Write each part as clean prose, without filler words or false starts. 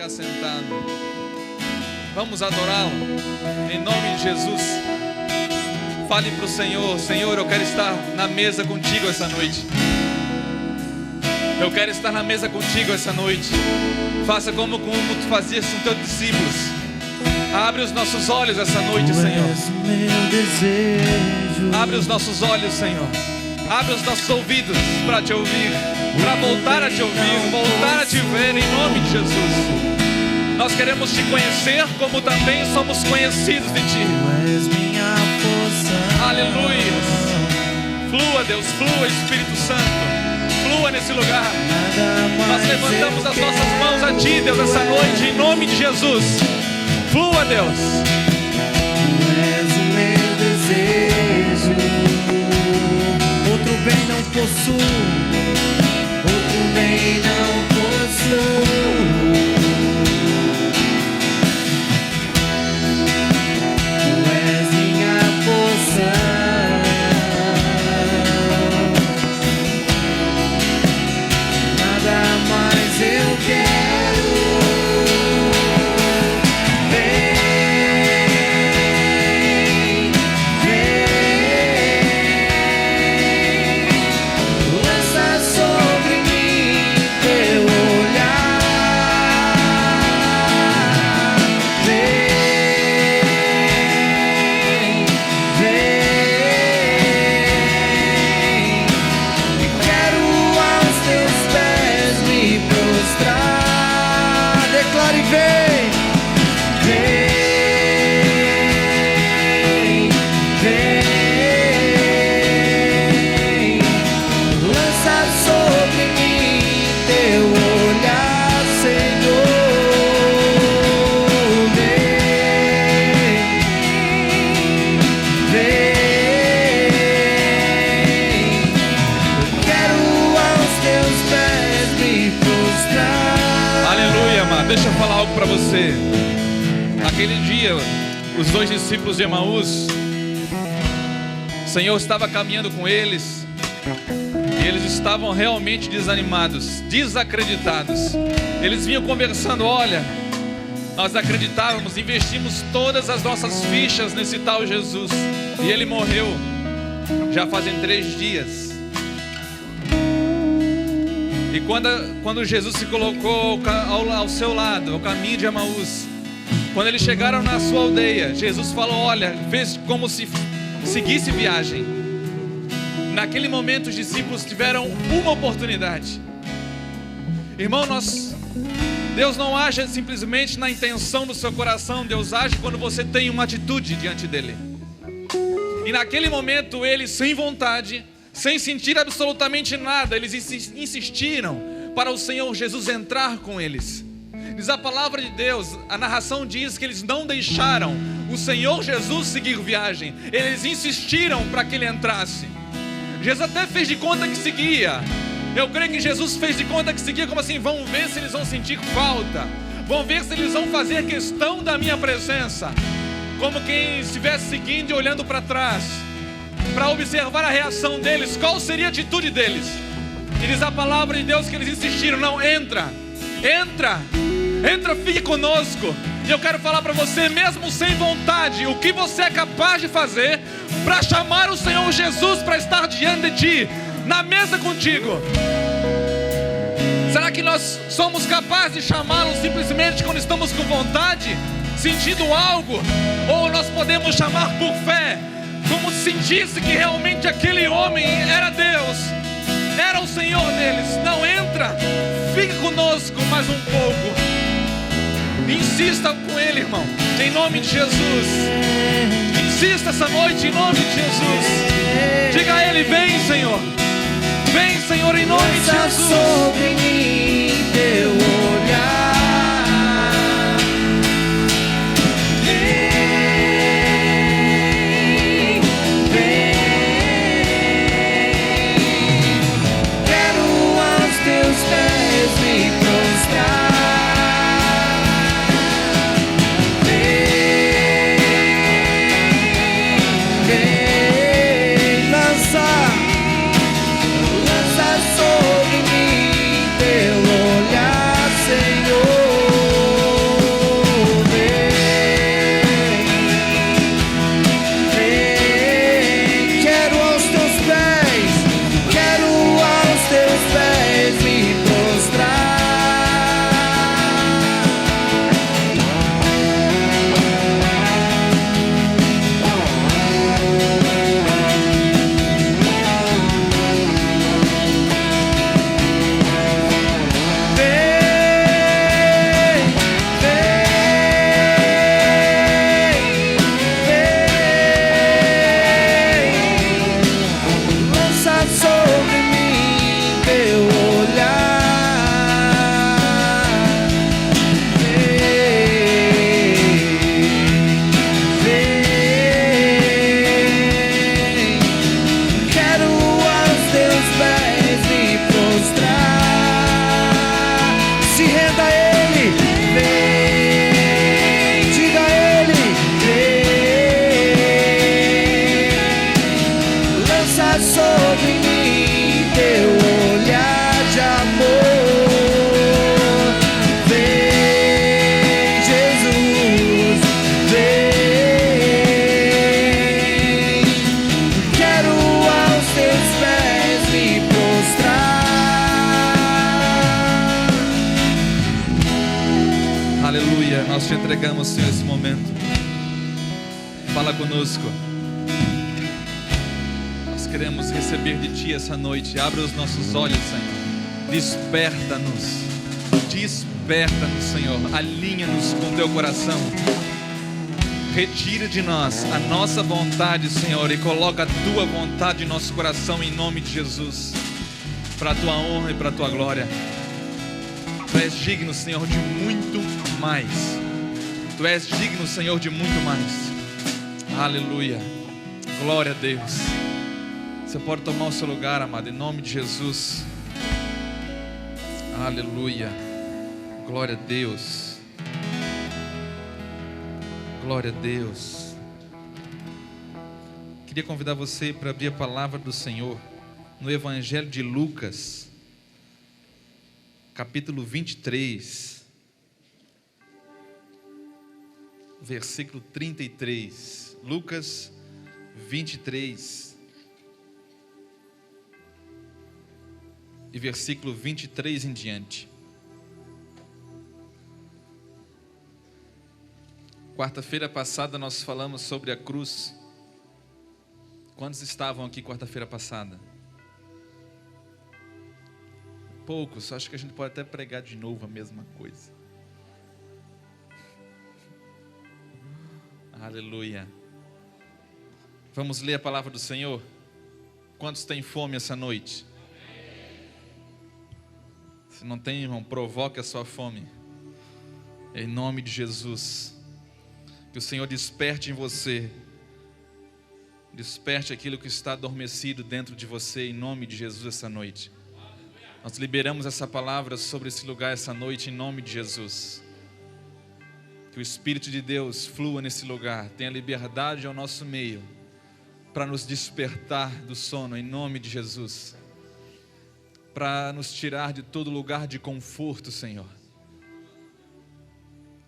ficar sentado. Vamos adorá-lo em nome de Jesus. Fale para o Senhor: Senhor, eu quero estar na mesa contigo essa noite. Eu quero estar na mesa contigo essa noite. Faça como tu fazias com teus discípulos. Abre os nossos olhos essa noite, Senhor. Abre os nossos olhos, Senhor. Abre os nossos ouvidos para te ouvir, para voltar a te ouvir, voltar a te ver em nome de Jesus. Nós queremos te conhecer como também somos conhecidos de ti. Aleluia. Flua, Deus, flua, Espírito Santo. Flua nesse lugar. Nós levantamos as nossas mãos a ti, Deus, essa noite, em nome de Jesus. Flua, Deus. Tu és o meu desejo. Outro bem não possuo. Outro bem não possuo. Tu és minha porção. Nada mais eu quero. Deixa eu falar algo para você. Naquele dia, os 2 discípulos de Emaús, o Senhor estava caminhando com eles e eles estavam realmente desanimados, desacreditados. Eles vinham conversando: olha, nós acreditávamos, investimos todas as nossas fichas nesse tal Jesus e ele morreu já fazem 3 dias. E quando Jesus se colocou ao seu lado, ao caminho de Emaús, quando eles chegaram na sua aldeia, Jesus falou: olha, fez como se seguisse viagem. Naquele momento os discípulos tiveram uma oportunidade. Irmão, Deus não age simplesmente na intenção do seu coração. Deus age quando você tem uma atitude diante dele. E naquele momento eles, sem vontade, sem sentir absolutamente nada, eles insistiram para o Senhor Jesus entrar com eles. Diz a palavra de Deus, a narração diz que eles não deixaram o Senhor Jesus seguir viagem. Eles insistiram para que ele entrasse. Jesus até fez de conta que seguia. Eu creio que Jesus fez de conta que seguia, como assim: vamos ver se eles vão sentir falta, vamos ver se eles vão fazer questão da minha presença. Como quem estivesse seguindo e olhando para trás, para observar a reação deles, qual seria a atitude deles. E diz a palavra de Deus que eles insistiram: não, entra, fique conosco. E eu quero falar para você, mesmo sem vontade, o que você é capaz de fazer para chamar o Senhor Jesus para estar diante de ti, na mesa contigo. Será que nós somos capazes de chamá-lo simplesmente quando estamos com vontade, sentindo algo? Ou nós podemos chamar por fé, como se sentisse que realmente aquele homem era Deus, era o Senhor deles? Não, entra, fique conosco mais um pouco. Insista com ele, irmão, em nome de Jesus. Insista essa noite em nome de Jesus. Diga a ele: vem, Senhor. Vem, Senhor, em nome de Jesus. Sobre mim teu olhar. Lança sobre mim teu Aleluia, nós te entregamos, Senhor, esse momento. Fala conosco. Nós queremos receber de Ti essa noite. Abre os nossos olhos, Senhor. Desperta-nos. Desperta-nos, Senhor. Alinha-nos com Teu coração. Retira de nós a nossa vontade, Senhor, e coloca a Tua vontade em nosso coração, em nome de Jesus, para a Tua honra e para a Tua glória. Tu és digno, Senhor, de muito mais. Tu és digno, Senhor, de muito mais. Aleluia. Glória a Deus. Você pode tomar o seu lugar, amado, em nome de Jesus. Aleluia. Glória a Deus. Glória a Deus. Queria convidar você para abrir a palavra do Senhor no Evangelho de Lucas, capítulo 23, versículo 33. Lucas 23 e versículo 23 em diante. Quarta-feira passada nós falamos sobre a cruz. Quantos estavam aqui quarta-feira passada? Poucos, acho que a gente pode até pregar de novo a mesma coisa. Aleluia. Vamos ler a palavra do Senhor? Quantos têm fome essa noite? Se não tem, irmão, provoque a sua fome. Em nome de Jesus. Que o Senhor desperte em você. Desperte aquilo que está adormecido dentro de você, em nome de Jesus, essa noite. Nós liberamos essa palavra sobre esse lugar essa noite, em nome de Jesus. Que o Espírito de Deus flua nesse lugar, tenha liberdade ao nosso meio, para nos despertar do sono, em nome de Jesus. Para nos tirar de todo lugar de conforto, Senhor.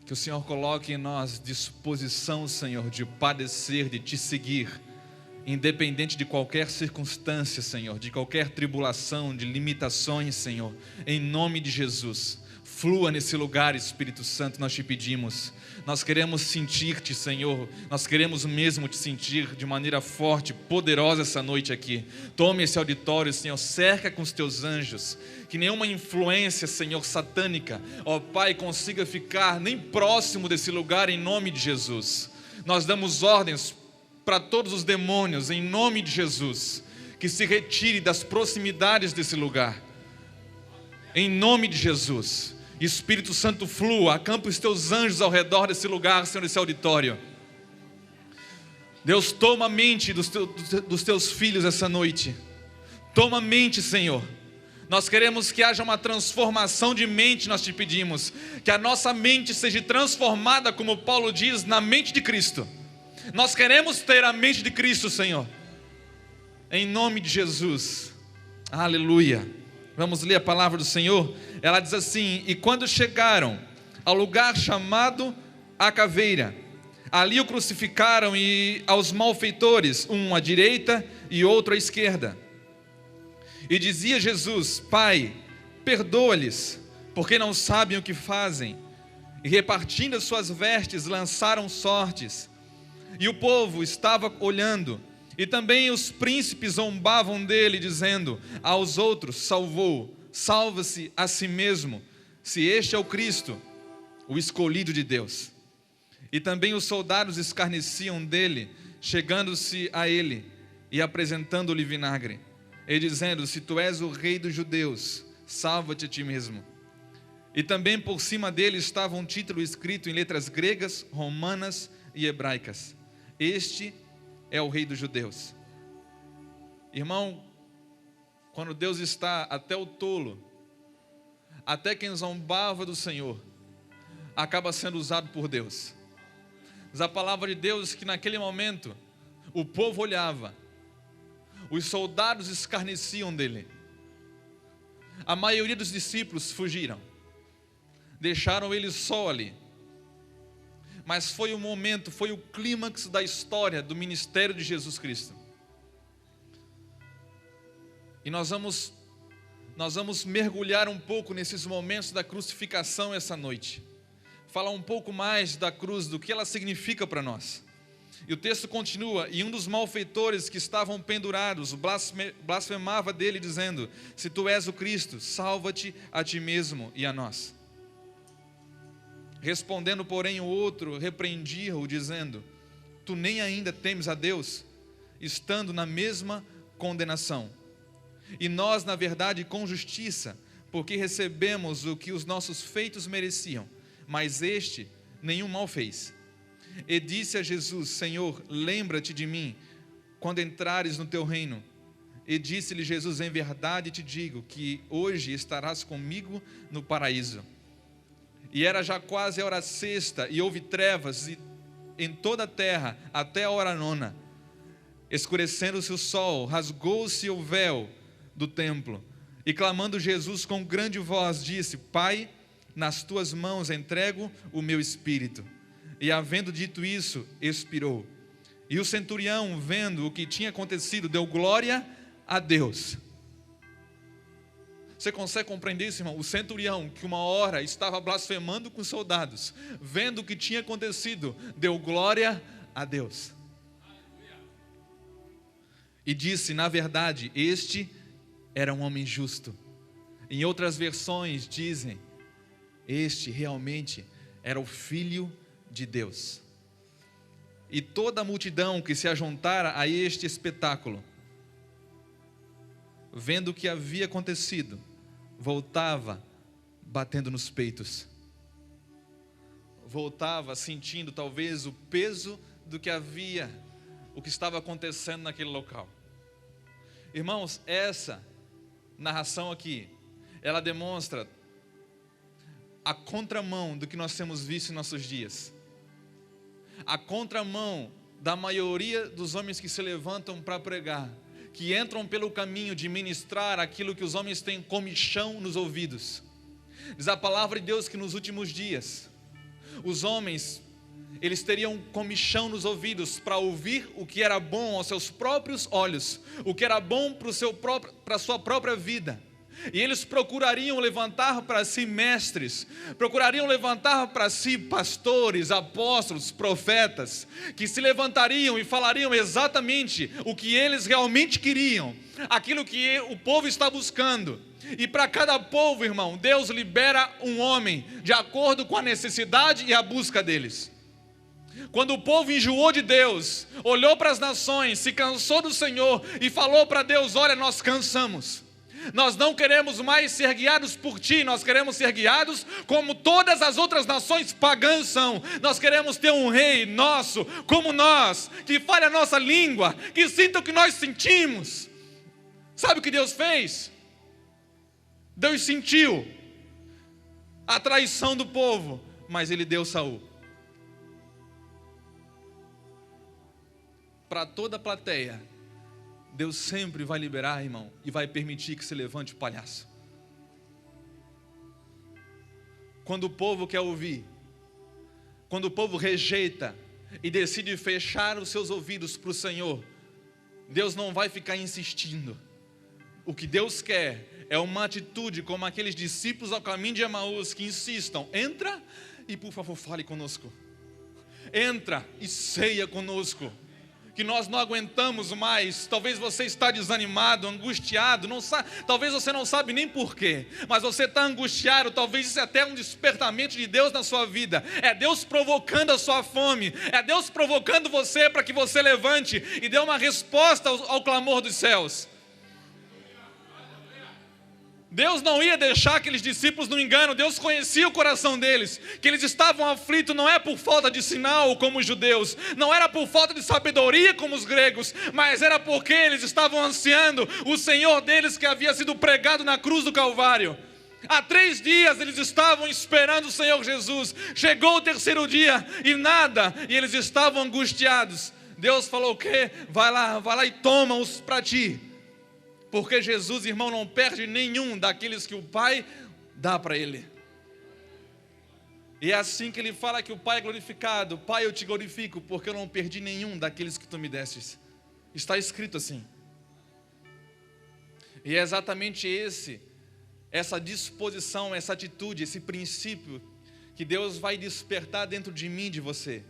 Que o Senhor coloque em nós disposição, Senhor, de padecer, de Te seguir, independente de qualquer circunstância, Senhor, de qualquer tribulação, de limitações, Senhor, em nome de Jesus. Flua nesse lugar, Espírito Santo, nós Te pedimos. Nós queremos sentir-Te, Senhor. Nós queremos mesmo Te sentir de maneira forte, poderosa essa noite aqui. Tome esse auditório, Senhor, cerca com os Teus anjos. Que nenhuma influência, Senhor, satânica, ó Pai, consiga ficar nem próximo desse lugar, em nome de Jesus. Nós damos ordens para todos os demônios, em nome de Jesus, que se retire das proximidades desse lugar, em nome de Jesus. Espírito Santo, flua, acampa os Teus anjos ao redor desse lugar, Senhor, desse auditório. Deus, toma a mente dos Teus filhos essa noite. Toma a mente, Senhor. Nós queremos que haja uma transformação de mente, nós Te pedimos. Que a nossa mente seja transformada, como Paulo diz, na mente de Cristo. Nós queremos ter a mente de Cristo, Senhor. Em nome de Jesus. Aleluia. Vamos ler a palavra do Senhor. Ela diz assim: e quando chegaram ao lugar chamado a Caveira, ali o crucificaram, e aos malfeitores, um à direita e outro à esquerda. E dizia Jesus: Pai, perdoa-lhes, porque não sabem o que fazem. E repartindo as suas vestes, lançaram sortes. E o povo estava olhando, e também os príncipes zombavam dele, dizendo aos outros: salvou, salva-se a si mesmo, se este é o Cristo, o escolhido de Deus. E também os soldados escarneciam dele, chegando-se a ele e apresentando-lhe vinagre, e dizendo: se tu és o rei dos judeus, salva-te a ti mesmo. E também por cima dele estava um título escrito em letras gregas, romanas e hebraicas: este é o rei dos judeus. Irmão, quando Deus está até o tolo, até quem zombava do Senhor, acaba sendo usado por Deus. Mas a palavra de Deus é que naquele momento, o povo olhava, os soldados escarneciam dele, a maioria dos discípulos fugiram, deixaram ele só ali. Mas foi o momento, foi o clímax da história do ministério de Jesus Cristo. E nós vamos mergulhar um pouco nesses momentos da crucificação essa noite. fala um pouco mais da cruz, do que ela significa para nós. E o texto continua: e um dos malfeitores que estavam pendurados blasfemava dele, dizendo: se tu és o Cristo, salva-te a ti mesmo e a nós. Respondendo, porém, o outro repreendia-o, dizendo: tu nem ainda temes a Deus, estando na mesma condenação. E nós, na verdade, com justiça, porque recebemos o que os nossos feitos mereciam, mas este nenhum mal fez. E disse a Jesus: Senhor, lembra-te de mim quando entrares no teu reino. E disse-lhe Jesus: em verdade te digo que hoje estarás comigo no paraíso. E era já quase a hora sexta, e houve trevas em toda a terra até a hora nona. Escurecendo-se o sol, rasgou-se o véu do templo, e clamando Jesus com grande voz, disse: Pai, nas tuas mãos entrego o meu espírito. E havendo dito isso, expirou. E o centurião, vendo o que tinha acontecido, deu glória a Deus. Você consegue compreender isso, irmão? O centurião, que uma hora estava blasfemando com os soldados, vendo o que tinha acontecido, deu glória a Deus. E disse: na verdade, este era um homem justo. Em outras versões dizem: este realmente era o Filho de Deus. E toda a multidão que se ajuntara a este espetáculo, vendo o que havia acontecido, voltava batendo nos peitos. Voltava sentindo talvez o peso do que havia, o que estava acontecendo naquele local. Irmãos, essa narração aqui, ela demonstra a contramão do que nós temos visto em nossos dias. A contramão da maioria dos homens que se levantam para pregar, que entram pelo caminho de ministrar aquilo que os homens têm comichão nos ouvidos. Diz a palavra de Deus que nos últimos dias, os homens, eles teriam comichão nos ouvidos para ouvir o que era bom aos seus próprios olhos, o que era bom para a sua própria vida. E eles procurariam levantar para si mestres, procurariam levantar para si pastores, apóstolos, profetas, que se levantariam e falariam exatamente o que eles realmente queriam, aquilo que o povo está buscando. E para cada povo, irmão, Deus libera um homem de acordo com a necessidade e a busca deles. Quando o povo enjoou de Deus, olhou para as nações, se cansou do Senhor e falou para Deus: olha, nós cansamos. Nós não queremos mais ser guiados por Ti, nós queremos ser guiados como todas as outras nações pagãs são. Nós queremos ter um rei nosso, como nós, que fale a nossa língua, que sinta o que nós sentimos. Sabe o que Deus fez? Deus sentiu a traição do povo, mas Ele deu Saul. Para toda a plateia, Deus sempre vai liberar, irmão, e vai permitir que se levante o palhaço. Quando o povo quer ouvir, quando o povo rejeita e decide fechar os seus ouvidos para o Senhor, Deus não vai ficar insistindo. O que Deus quer é uma atitude como aqueles discípulos ao caminho de Emaús que insistam: entra e por favor fale conosco, entra e ceia conosco, que nós não aguentamos mais. Talvez você está desanimado, angustiado, talvez você não sabe nem porquê, mas você está angustiado. Talvez isso é até um despertamento de Deus na sua vida. É Deus provocando a sua fome, é Deus provocando você para que você levante e dê uma resposta ao clamor dos céus. Deus não ia deixar aqueles discípulos no engano. Deus conhecia o coração deles, que eles estavam aflitos não é por falta de sinal como os judeus, não era por falta de sabedoria como os gregos, mas era porque eles estavam ansiando o Senhor deles que havia sido pregado na cruz do Calvário. Há 3 dias eles estavam esperando o Senhor Jesus. Chegou o 3º dia e nada, e eles estavam angustiados. Deus falou o quê? Vai lá e toma-os para ti. Porque Jesus, irmão, não perde nenhum daqueles que o Pai dá para Ele. E é assim que Ele fala que o Pai é glorificado: Pai, eu te glorifico, porque eu não perdi nenhum daqueles que tu me destes. Está escrito assim. E é exatamente essa disposição, essa atitude, esse princípio que Deus vai despertar dentro de mim e de você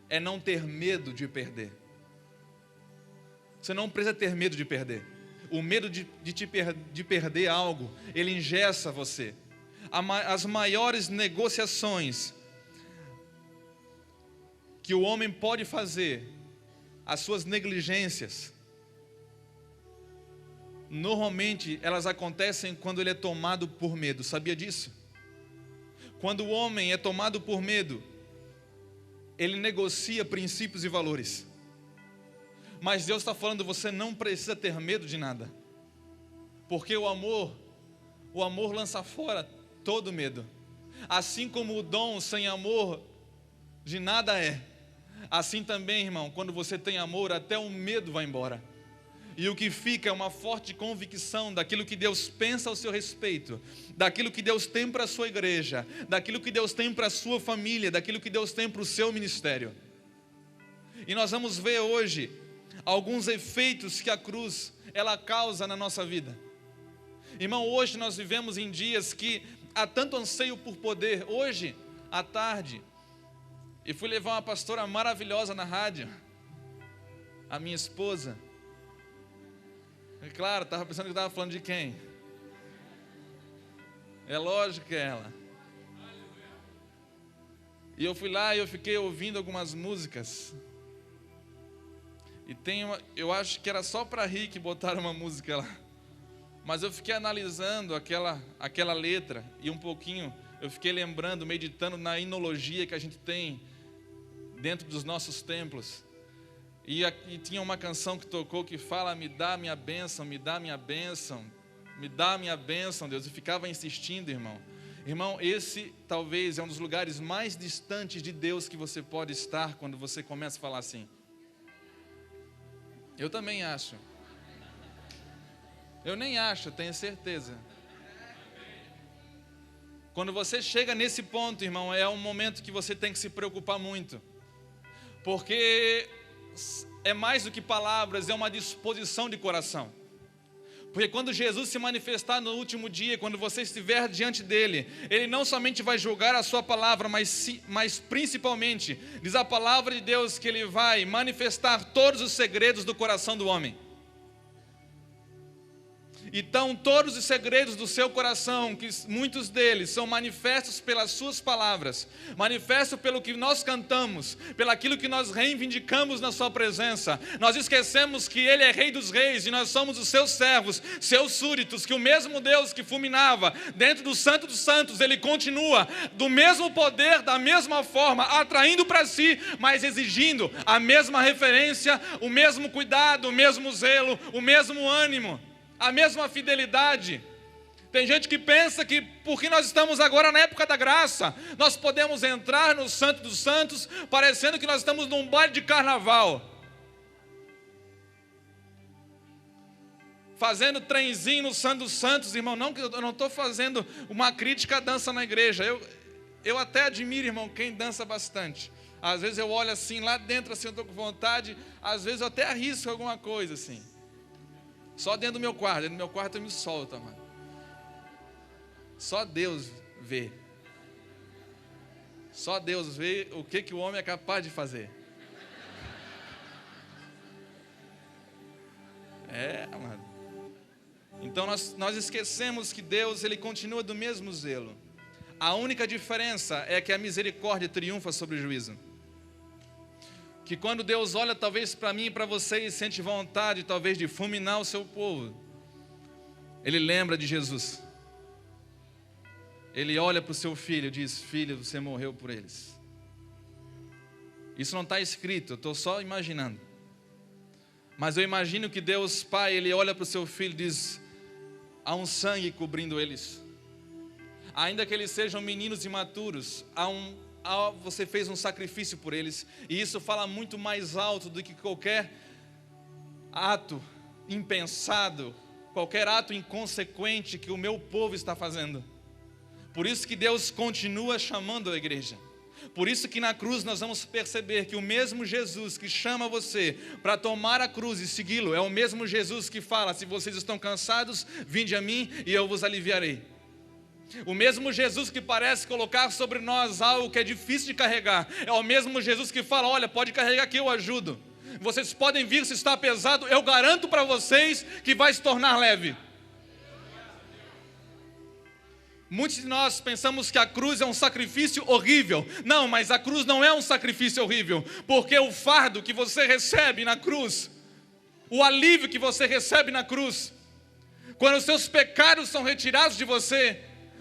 é não ter medo de perder. Você não precisa ter medo de perder. O medo de perder algo, ele engessa você. As maiores negociações que o homem pode fazer, as suas negligências, normalmente elas acontecem quando ele é tomado por medo. Sabia disso? Quando o homem é tomado por medo, ele negocia princípios e valores. Mas Deus está falando, você não precisa ter medo de nada, porque o amor lança fora todo medo. Assim como o dom sem amor de nada é, assim também, irmão, quando você tem amor, até o medo vai embora. E o que fica é uma forte convicção daquilo que Deus pensa ao seu respeito, daquilo que Deus tem para a sua igreja, daquilo que Deus tem para a sua família, daquilo que Deus tem para o seu ministério. E nós vamos ver hoje alguns efeitos que a cruz ela causa na nossa vida. Irmão, hoje nós vivemos em dias que há tanto anseio por poder. Hoje, à tarde, eu fui levar uma pastora maravilhosa na rádio, a minha esposa. E claro, estava pensando que estava falando de quem? É lógico que é ela. E eu fui lá e eu fiquei ouvindo algumas músicas. E eu acho que era só para rir que botaram uma música lá. Mas eu fiquei analisando aquela letra e um pouquinho, eu fiquei lembrando, meditando na inologia que a gente tem dentro dos nossos templos. E tinha uma canção que tocou que fala: me dá minha bênção, me dá minha bênção, me dá minha bênção, Deus. E ficava insistindo, irmão. Irmão, esse talvez é um dos lugares mais distantes de Deus que você pode estar quando você começa a falar assim. Eu também acho. Eu nem acho, tenho certeza. Quando você chega nesse ponto, irmão, é um momento que você tem que se preocupar muito. Porque é mais do que palavras, é uma disposição de coração. Porque quando Jesus se manifestar no último dia, quando você estiver diante dele, ele não somente vai julgar a sua palavra, mas principalmente, diz a palavra de Deus, que ele vai manifestar todos os segredos do coração do homem. Então todos os segredos do seu coração, que muitos deles são manifestos pelas suas palavras, manifestos pelo que nós cantamos, pelo aquilo que nós reivindicamos na sua presença. Nós esquecemos que ele é Rei dos Reis e nós somos os seus servos, seus súditos, que o mesmo Deus que fulminava dentro do Santo dos Santos, ele continua do mesmo poder, da mesma forma, atraindo para si, mas exigindo a mesma referência, o mesmo cuidado, o mesmo zelo, o mesmo ânimo, a mesma fidelidade. Tem gente que pensa que porque nós estamos agora na época da graça, nós podemos entrar no Santo dos Santos parecendo que nós estamos num baile de carnaval, fazendo trenzinho no Santo dos Santos. Irmão, eu não estou fazendo uma crítica à dança na igreja. Eu até admiro, irmão, quem dança bastante. Às vezes eu olho assim, lá dentro assim, eu estou com vontade. Às vezes eu até arrisco alguma coisa assim. Só dentro do meu quarto eu me solto, mano. Só Deus vê. Só Deus vê o que o homem é capaz de fazer. Mano. Então nós esquecemos que Deus, ele continua do mesmo zelo. A única diferença é que a misericórdia triunfa sobre o juízo. Que quando Deus olha talvez para mim e para você e sente vontade talvez de fulminar o seu povo, ele lembra de Jesus. Ele olha para o seu filho e diz: filho, você morreu por eles. Isso não está escrito, eu estou só imaginando. Mas eu imagino que Deus Pai, ele olha para o seu filho e diz: há um sangue cobrindo eles. Ainda que eles sejam meninos imaturos, você fez um sacrifício por eles. E isso fala muito mais alto do que qualquer ato impensado, qualquer ato inconsequente que o meu povo está fazendo. Por isso que Deus continua chamando a igreja. Por isso que na cruz nós vamos perceber que o mesmo Jesus que chama você para tomar a cruz e segui-lo, é o mesmo Jesus que fala: se vocês estão cansados, vinde a mim e eu vos aliviarei. O mesmo Jesus que parece colocar sobre nós algo que é difícil de carregar, é o mesmo Jesus que fala, olha, pode carregar que eu ajudo. Vocês podem vir se está pesado, eu garanto para vocês que vai se tornar leve. Muitos de nós pensamos que a cruz é um sacrifício horrível. Não, mas a cruz não é um sacrifício horrível, porque o fardo que você recebe na cruz, o alívio que você recebe na cruz, quando os seus pecados são retirados de você,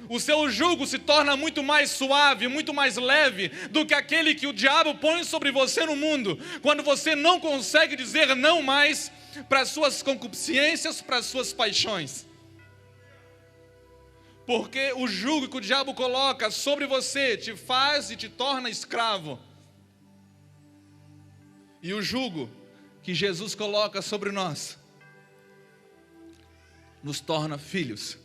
o seu jugo se torna muito mais suave, muito mais leve do que aquele que o diabo põe sobre você no mundo, quando você não consegue dizer não mais para as suas concupiscências, para as suas paixões. Porque o jugo que o diabo coloca sobre você te faz e te torna escravo. E o jugo que Jesus coloca sobre nós nos torna filhos,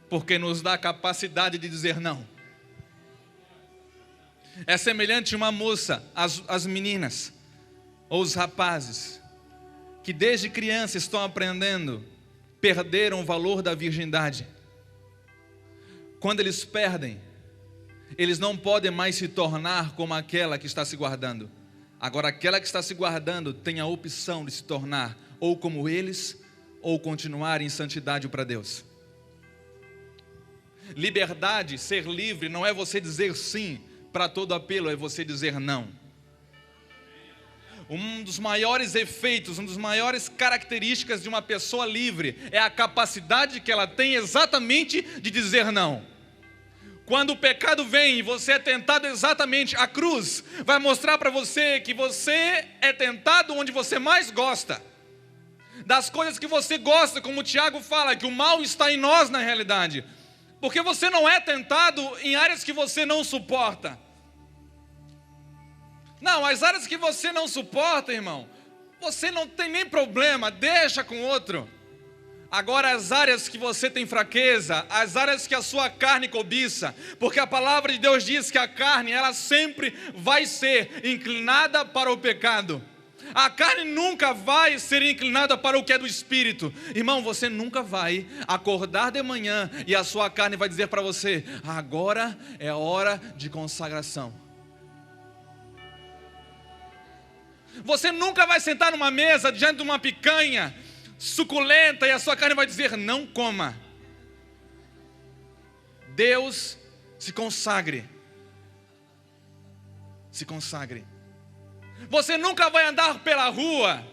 porque nos dá a capacidade de dizer não. É semelhante a uma moça, as meninas ou os rapazes que desde criança estão aprendendo, perderam o valor da virgindade. Quando eles perdem, eles não podem mais se tornar como aquela que está se guardando. Agora aquela que está se guardando tem a opção de se tornar ou como eles, ou continuar em santidade para Deus. Liberdade, ser livre, não é você dizer sim para todo apelo, é você dizer não. Um dos maiores efeitos, uma das maiores características de uma pessoa livre é a capacidade que ela tem exatamente de dizer não. Quando o pecado vem e você é tentado exatamente, a cruz vai mostrar para você que você é tentado onde você mais gosta. Das coisas que você gosta, como o Tiago fala, que o mal está em nós na realidade. Porque você não é tentado em áreas que você não suporta. Não, as áreas que você não suporta, irmão, você não tem nem problema, deixa com outro. Agora as áreas que você tem fraqueza, as áreas que a sua carne cobiça, porque a palavra de Deus diz que a carne, ela sempre vai ser inclinada para o pecado. A carne nunca vai ser inclinada para o que é do Espírito. Irmão, você nunca vai acordar de manhã e a sua carne vai dizer para você, agora é hora de consagração. Você nunca vai sentar numa mesa diante de uma picanha suculenta e a sua carne vai dizer, não coma. Deus, se consagre. Se consagre. Você nunca vai andar pela rua.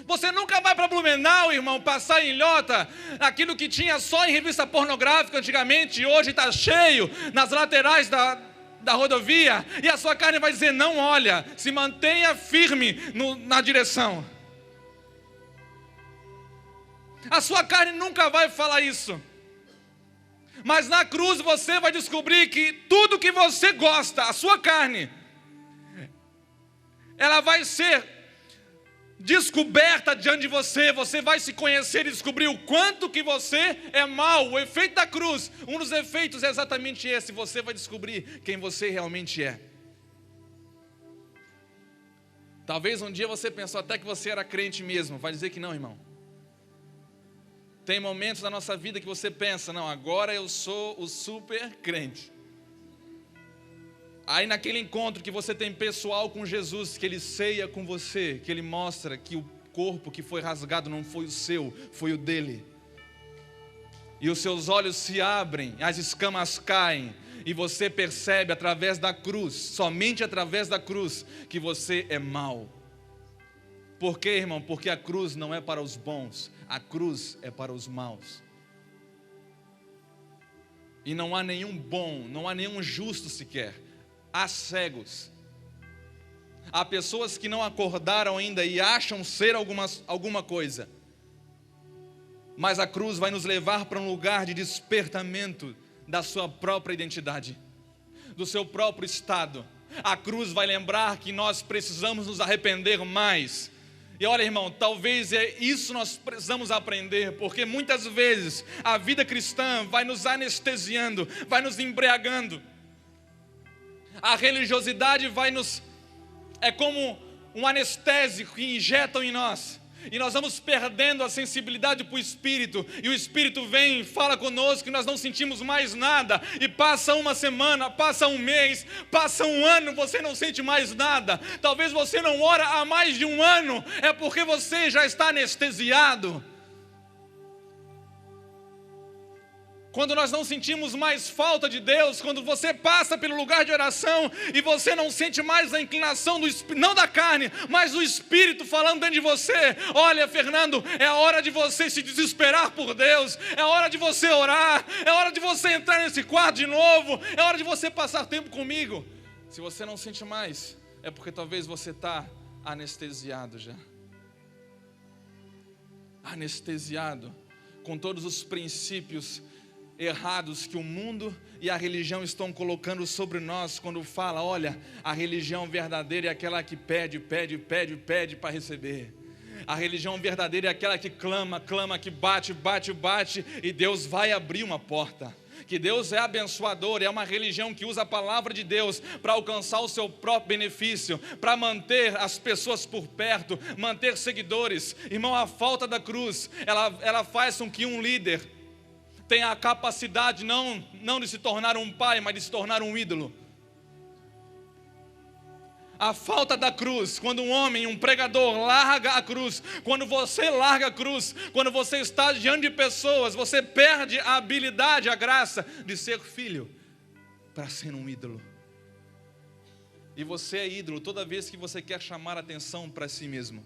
Você nunca vai para Blumenau, irmão, passar em Ilhota, aquilo que tinha só em revista pornográfica antigamente, hoje está cheio nas laterais da rodovia, e a sua carne vai dizer, não olha, se mantenha firme na direção. A sua carne nunca vai falar isso. Mas na cruz você vai descobrir que tudo que você gosta, a sua carne, ela vai ser descoberta diante de você. Você vai se conhecer e descobrir o quanto que você é mau. O efeito da cruz, um dos efeitos é exatamente esse. Você vai descobrir quem você realmente é. Talvez um dia você pensou até que você era crente mesmo. Vai dizer que não, irmão. Tem momentos na nossa vida que você pensa, não, agora eu sou o super crente. Aí naquele encontro que você tem pessoal com Jesus, que Ele ceia com você, que Ele mostra que o corpo que foi rasgado não foi o seu, foi o dele. E os seus olhos se abrem, as escamas caem, e você percebe através da cruz, somente através da cruz, que você é mau. Por quê, irmão? Porque a cruz não é para os bons, a cruz é para os maus. E não há nenhum bom, não há nenhum justo sequer. Há cegos. Há pessoas que não acordaram ainda e acham ser alguma coisa. Mas a cruz vai nos levar para um lugar de despertamento da sua própria identidade, do seu próprio estado. A cruz vai lembrar que nós precisamos nos arrepender mais. E olha, irmão, talvez é isso nós precisamos aprender, porque muitas vezes a vida cristã vai nos anestesiando, vai nos embriagando. A religiosidade é como um anestésico que injetam em nós. E nós vamos perdendo a sensibilidade para o Espírito. E o Espírito vem e fala conosco e nós não sentimos mais nada. E passa uma semana, passa um mês, passa um ano, você não sente mais nada. Talvez você não ora há mais de um ano. É porque você já está anestesiado. Quando nós não sentimos mais falta de Deus, quando você passa pelo lugar de oração e você não sente mais a inclinação do Espírito, não da carne, mas do Espírito falando dentro de você. Olha, Fernando, é a hora de você se desesperar por Deus, é a hora de você orar, é a hora de você entrar nesse quarto de novo, é a hora de você passar tempo comigo. Se você não sente mais, é porque talvez você está anestesiado já. Anestesiado com todos os princípios errados que o mundo e a religião estão colocando sobre nós, quando fala, olha, a religião verdadeira é aquela que pede para receber. A religião verdadeira é aquela que clama, que bate, e Deus vai abrir uma porta. Que Deus é abençoador, é uma religião que usa a palavra de Deus para alcançar o seu próprio benefício, para manter as pessoas por perto, manter seguidores. Irmão, a falta da cruz, ela faz com que um líder tem a capacidade não de se tornar um pai, mas de se tornar um ídolo. A falta da cruz, quando um homem, um pregador larga a cruz, quando você larga a cruz, quando você está diante de pessoas, você perde a habilidade, a graça de ser filho, para ser um ídolo. E você é ídolo toda vez que você quer chamar atenção para si mesmo.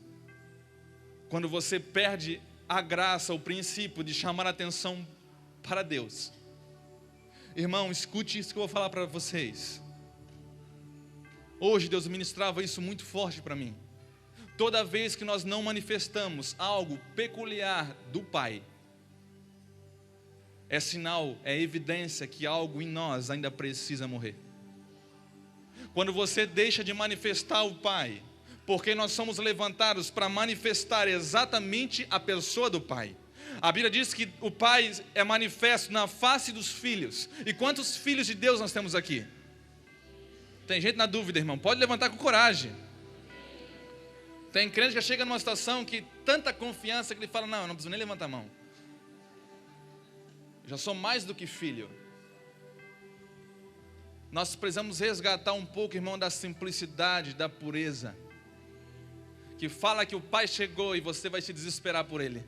Quando você perde a graça, o princípio de chamar atenção para Deus. Irmão, escute isso que eu vou falar para vocês. Hoje Deus ministrava isso muito forte para mim. Toda vez que nós não manifestamos algo peculiar do Pai, é sinal, é evidência que algo em nós ainda precisa morrer. Quando você deixa de manifestar o Pai, porque nós somos levantados para manifestar exatamente a pessoa do Pai. A Bíblia diz que o Pai é manifesto na face dos filhos. E quantos filhos de Deus nós temos aqui? Tem gente na dúvida, irmão, pode levantar com coragem. Tem crente que chega numa situação que tanta confiança que ele fala, não, eu não preciso nem levantar a mão. Já sou mais do que filho. Nós precisamos resgatar um pouco, irmão, da simplicidade, da pureza. Que fala que o Pai chegou e você vai se desesperar por Ele.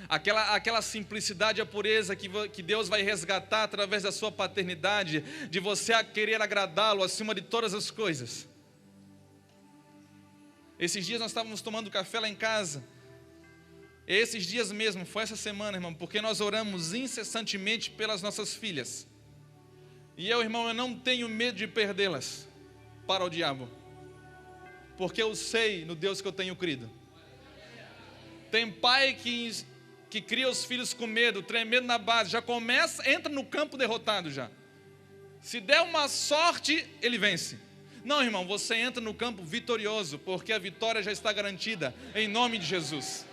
Aquela simplicidade e a pureza que Deus vai resgatar através da sua paternidade, de você querer agradá-lo acima de todas as coisas. Esses dias nós estávamos tomando café lá em casa. Esses dias mesmo, foi essa semana, irmão, porque nós oramos incessantemente pelas nossas filhas. E eu, irmão, eu não tenho medo de perdê-las para o diabo, porque eu sei no Deus que eu tenho crido. Tem pai que cria os filhos com medo, tremendo na base, já entra no campo derrotado já. Se der uma sorte, ele vence. Não, irmão, você entra no campo vitorioso, porque a vitória já está garantida, em nome de Jesus.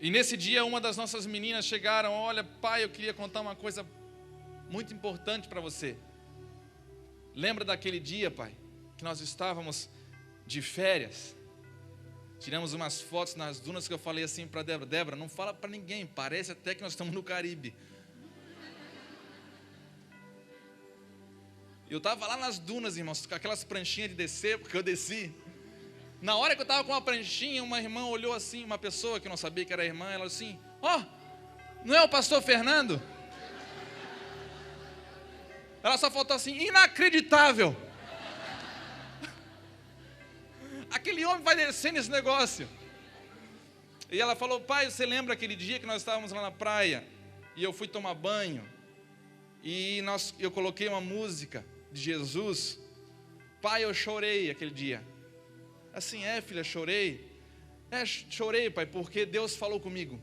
E nesse dia, uma das nossas meninas chegaram, olha, pai, eu queria contar uma coisa muito importante para você. Lembra daquele dia, pai, que nós estávamos de férias? Tiramos umas fotos nas dunas que eu falei assim para Débora, Débora, não fala para ninguém, parece até que nós estamos no Caribe. Eu estava lá nas dunas, irmãos, com aquelas pranchinhas de descer, porque eu desci. Na hora que eu estava com uma pranchinha, uma irmã olhou assim, uma pessoa que eu não sabia que era irmã, ela assim, ó, não é o pastor Fernando? Ela só faltou assim, inacreditável. Aquele homem vai descer nesse negócio. E ela falou, pai, você lembra aquele dia que nós estávamos lá na praia? E eu fui tomar banho. E eu coloquei uma música de Jesus. Pai, eu chorei aquele dia. Assim, filha, chorei. Chorei, pai, porque Deus falou comigo.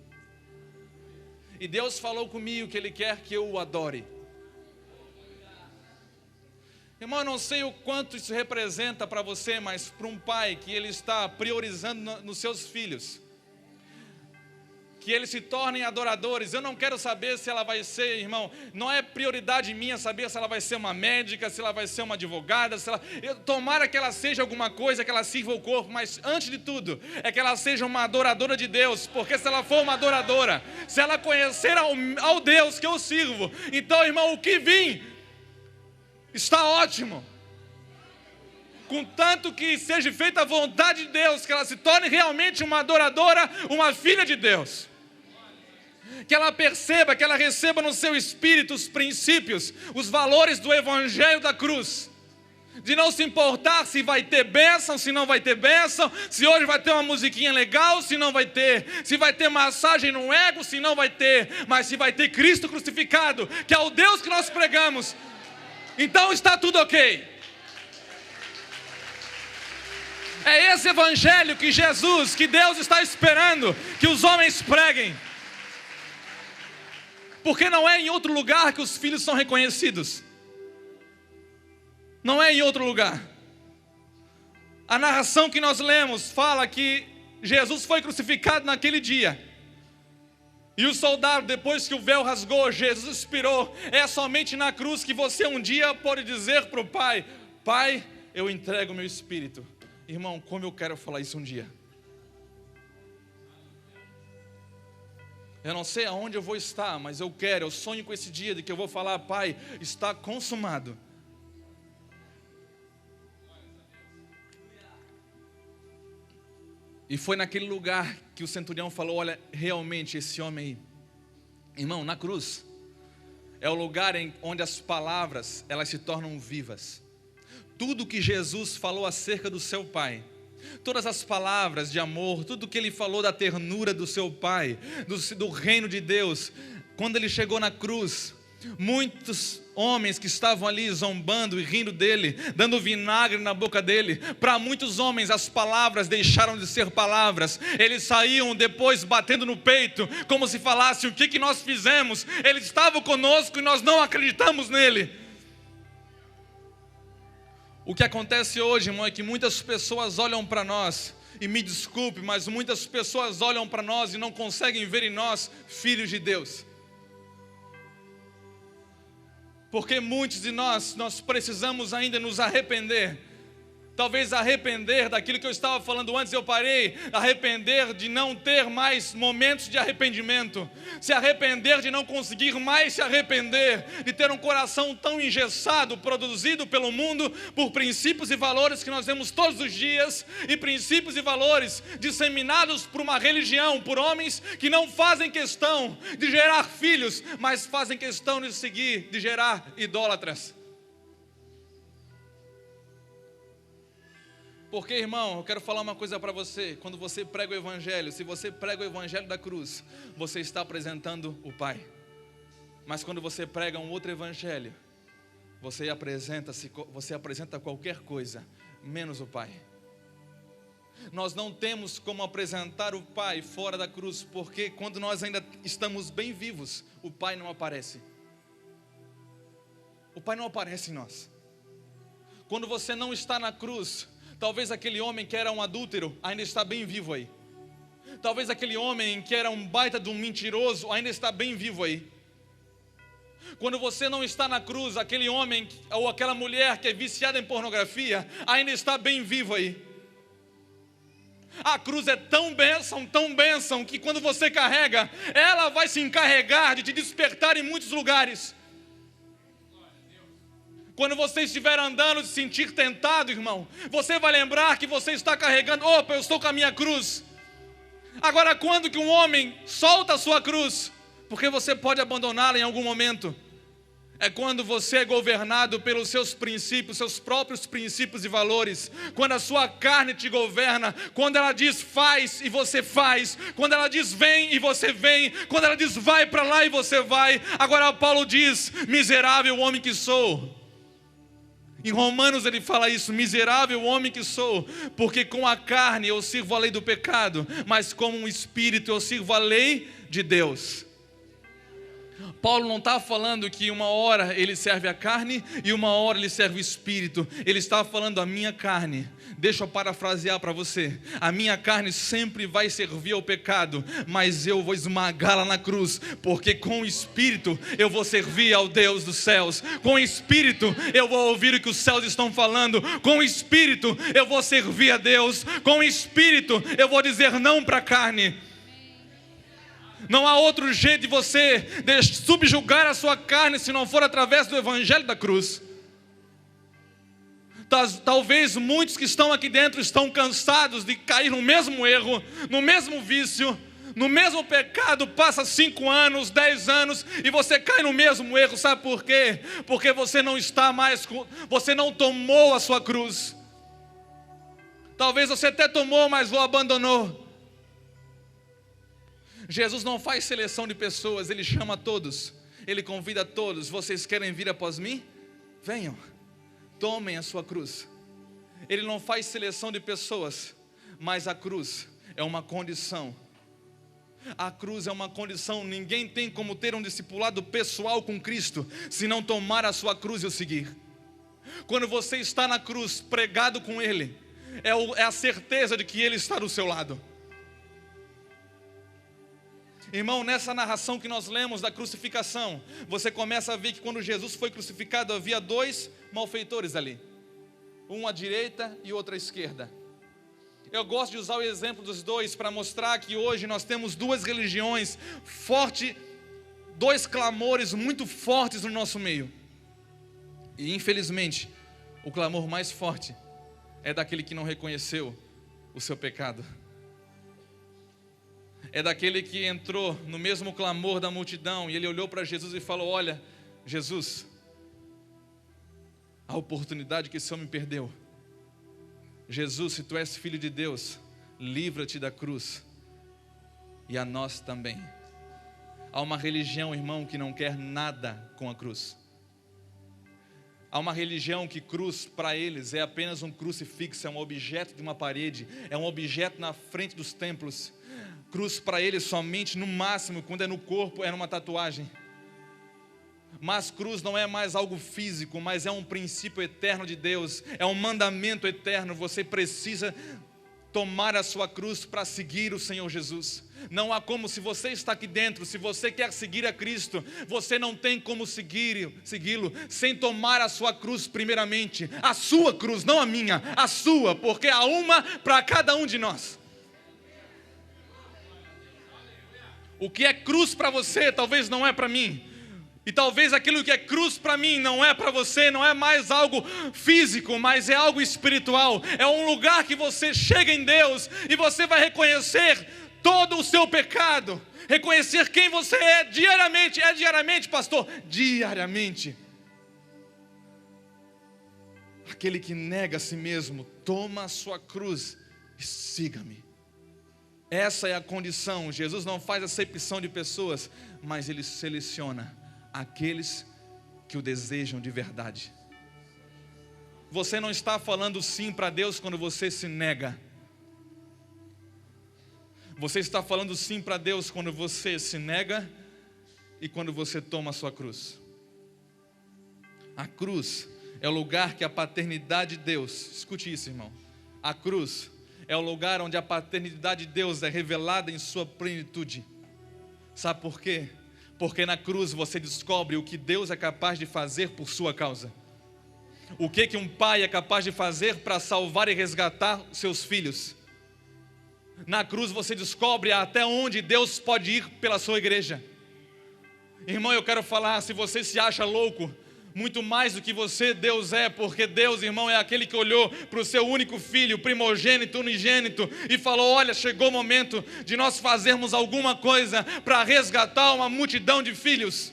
E Deus falou comigo que Ele quer que eu o adore. Irmão, eu não sei o quanto isso representa para você, mas para um pai que ele está priorizando nos seus filhos, que eles se tornem adoradores. Eu não quero saber se ela vai ser, irmão, não é prioridade minha saber se ela vai ser uma médica, se ela vai ser uma advogada, tomara que ela seja alguma coisa, que ela sirva o corpo, mas antes de tudo, é que ela seja uma adoradora de Deus, porque se ela for uma adoradora, se ela conhecer ao Deus que eu sirvo, então, irmão, o que vim está ótimo. Contanto que seja feita a vontade de Deus, que ela se torne realmente uma adoradora, uma filha de Deus. Que ela perceba, que ela receba no seu espírito os princípios, os valores do Evangelho da cruz. De não se importar se vai ter bênção, se não vai ter bênção, se hoje vai ter uma musiquinha legal, se não vai ter, se vai ter massagem no ego, se não vai ter, mas se vai ter Cristo crucificado, que é o Deus que nós pregamos, então está tudo ok. É esse Evangelho que Jesus, que Deus está esperando que os homens preguem. Porque não é em outro lugar que os filhos são reconhecidos. Não é em outro lugar. A narração que nós lemos fala que Jesus foi crucificado naquele dia. E o soldado, depois que o véu rasgou, Jesus expirou. É somente na cruz que você um dia pode dizer para o Pai: Pai, eu entrego o meu espírito. Irmão, como eu quero falar isso um dia. Eu não sei aonde eu vou estar, mas eu sonho com esse dia de que eu vou falar: Pai, está consumado. E foi naquele lugar que o centurião falou: olha, realmente esse homem aí, irmão, na cruz, é o lugar onde as palavras, elas se tornam vivas. Tudo que Jesus falou acerca do seu Pai, todas as palavras de amor, tudo que ele falou da ternura do seu Pai, do reino de Deus, quando ele chegou na cruz, muitos homens que estavam ali zombando e rindo dele, dando vinagre na boca dele, para muitos homens as palavras deixaram de ser palavras. Eles saíam depois batendo no peito, como se falassem: o que nós fizemos? Ele estava conosco e nós não acreditamos nele. O que acontece hoje, irmão, é que muitas pessoas olham para nós, e me desculpe, mas muitas pessoas olham para nós e não conseguem ver em nós filhos de Deus. Porque muitos de nós precisamos ainda nos arrepender. Talvez arrepender daquilo que eu estava falando antes, eu parei. Arrepender de não ter mais momentos de arrependimento. Se arrepender de não conseguir mais se arrepender. De ter um coração tão engessado, produzido pelo mundo, por princípios e valores que nós vemos todos os dias. E princípios e valores disseminados por uma religião, por homens que não fazem questão de gerar filhos, mas fazem questão de seguir, de gerar idólatras. Porque, irmão, eu quero falar uma coisa para você. Quando você prega o Evangelho, se você prega o Evangelho da cruz, você está apresentando o Pai. Mas quando você prega um outro Evangelho, você apresenta qualquer coisa, menos o Pai. Nós não temos como apresentar o Pai fora da cruz, porque quando nós ainda estamos bem vivos, o Pai não aparece. O Pai não aparece em nós. Quando você não está na cruz, talvez aquele homem que era um adúltero ainda está bem vivo aí. Talvez aquele homem que era um baita de um mentiroso ainda está bem vivo aí. Quando você não está na cruz, aquele homem ou aquela mulher que é viciada em pornografia ainda está bem vivo aí. A cruz é tão bênção, que quando você carrega, ela vai se encarregar de te despertar em muitos lugares. Quando você estiver andando e se sentir tentado, irmão, você vai lembrar que você está carregando: opa, eu estou com a minha cruz. Agora, quando que um homem solta a sua cruz, porque você pode abandoná-la em algum momento, é quando você é governado pelos seus princípios, seus próprios princípios e valores. Quando a sua carne te governa, quando ela diz faz e você faz, quando ela diz vem e você vem, quando ela diz vai para lá e você vai. Agora Paulo diz: miserável homem que sou. Em Romanos ele fala isso: miserável homem que sou, porque com a carne eu sirvo a lei do pecado, mas com o Espírito eu sirvo a lei de Deus. Paulo não está falando que uma hora ele serve a carne e uma hora ele serve o espírito. Ele está falando a minha carne. Deixa eu parafrasear para você. A minha carne sempre vai servir ao pecado, mas eu vou esmagá-la na cruz, porque com o espírito eu vou servir ao Deus dos céus. Com o espírito eu vou ouvir o que os céus estão falando. Com o espírito eu vou servir a Deus. Com o espírito eu vou dizer não para a carne. Não há outro jeito de você subjugar a sua carne se não for através do evangelho da cruz. Talvez muitos que estão aqui dentro estão cansados de cair no mesmo erro, no mesmo vício, no mesmo pecado. Passa 5 anos, 10 anos e você cai no mesmo erro. Sabe por quê? Porque você não está mais, você não tomou a sua cruz. Talvez você até tomou, mas o abandonou. Jesus não faz seleção de pessoas, Ele chama todos, Ele convida todos. Vocês querem vir após mim? Venham, tomem a sua cruz. Ele não faz seleção de pessoas, mas a cruz é uma condição. A cruz é uma condição. Ninguém tem como ter um discipulado pessoal com Cristo se não tomar a sua cruz e o seguir. Quando você está na cruz, pregado com Ele, é a certeza de que Ele está do seu lado. Irmão, nessa narração que nós lemos da crucificação, você começa a ver que quando Jesus foi crucificado, havia 2 malfeitores ali. Um à direita e outro à esquerda. Eu gosto de usar o exemplo dos dois para mostrar que hoje nós temos 2 religiões fortes, 2 clamores muito fortes no nosso meio. E infelizmente, o clamor mais forte é daquele que não reconheceu o seu pecado. É daquele que entrou no mesmo clamor da multidão e ele olhou para Jesus e falou: olha, Jesus, a oportunidade que esse homem perdeu. Jesus, se tu és filho de Deus, livra-te da cruz e a nós também. Há uma religião, irmão, que não quer nada com a cruz. Há uma religião que cruz para eles é apenas um crucifixo, é um objeto de uma parede, é um objeto na frente dos templos. Cruz para eles somente, no máximo, quando é no corpo, é numa tatuagem. Mas cruz não é mais algo físico, mas é um princípio eterno de Deus, é um mandamento eterno. Você precisa tomar a sua cruz para seguir o Senhor Jesus. Não há como, se você está aqui dentro, se você quer seguir a Cristo, você não tem como segui-lo sem tomar a sua cruz primeiramente. A sua cruz, não a minha, a sua, porque há uma para cada um de nós. O que é cruz para você, talvez não é para mim. E talvez aquilo que é cruz para mim não é para você, não é mais algo físico, mas é algo espiritual. É um lugar que você chega em Deus e você vai reconhecer todo o seu pecado. Reconhecer quem você é diariamente. É diariamente, pastor? Diariamente. Aquele que nega a si mesmo, toma a sua cruz e siga-me. Essa é a condição. Jesus não faz acepção de pessoas, mas Ele seleciona aqueles que o desejam de verdade. Você não está falando sim para Deus quando você se nega. Você está falando sim para Deus quando você se nega e quando você toma a sua cruz. A cruz é o lugar que a paternidade de Deus, escute isso, irmão. A cruz é o lugar onde a paternidade de Deus é revelada em sua plenitude. Sabe por quê? Porque na cruz você descobre o que Deus é capaz de fazer por sua causa. O que um pai é capaz de fazer para salvar e resgatar seus filhos. Na cruz você descobre até onde Deus pode ir pela sua igreja. Irmão, eu quero falar, se você se acha louco, muito mais do que você, Deus é, porque Deus, irmão, é aquele que olhou para o seu único filho, primogênito, unigênito, e falou: olha, chegou o momento de nós fazermos alguma coisa para resgatar uma multidão de filhos.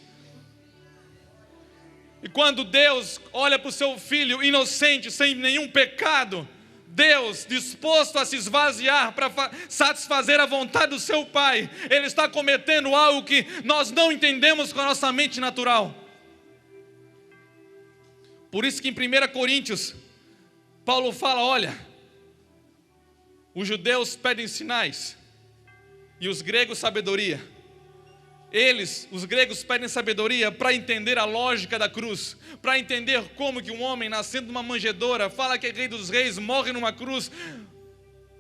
E quando Deus olha para o seu filho inocente, sem nenhum pecado, Deus disposto a se esvaziar para satisfazer a vontade do seu Pai, Ele está cometendo algo que nós não entendemos com a nossa mente natural. Por isso que em 1 Coríntios, Paulo fala: olha, os judeus pedem sinais, e os gregos sabedoria, Eles, os gregos, pedem sabedoria para entender a lógica da cruz, para entender como que um homem nascendo numa manjedoura, fala que é rei dos reis, morre numa cruz.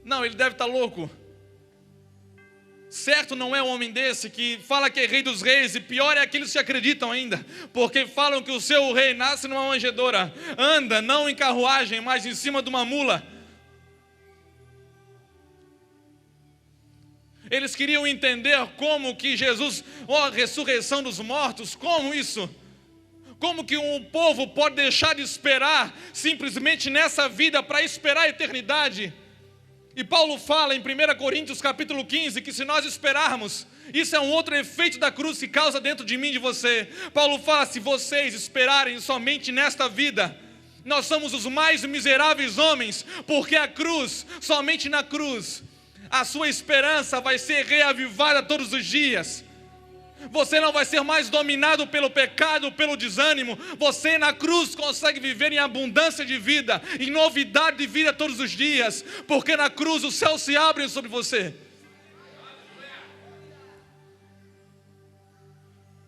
Não, ele deve estar louco. Certo não é um homem desse que fala que é rei dos reis, e pior é aqueles que acreditam ainda, porque falam que o seu rei nasce numa manjedoura, anda não em carruagem, mas em cima de uma mula. Eles queriam entender como que Jesus, a ressurreição dos mortos, como isso? Como que um povo pode deixar de esperar simplesmente nessa vida para esperar a eternidade? E Paulo fala em 1 Coríntios capítulo 15, que se nós esperarmos, isso é um outro efeito da cruz que causa dentro de mim e de você. Paulo fala, se vocês esperarem somente nesta vida, nós somos os mais miseráveis homens, porque a cruz, somente na cruz, a sua esperança vai ser reavivada todos os dias. Você não vai ser mais dominado pelo pecado, pelo desânimo. Você na cruz consegue viver em abundância de vida, em novidade de vida todos os dias, porque na cruz os céus se abrem sobre você.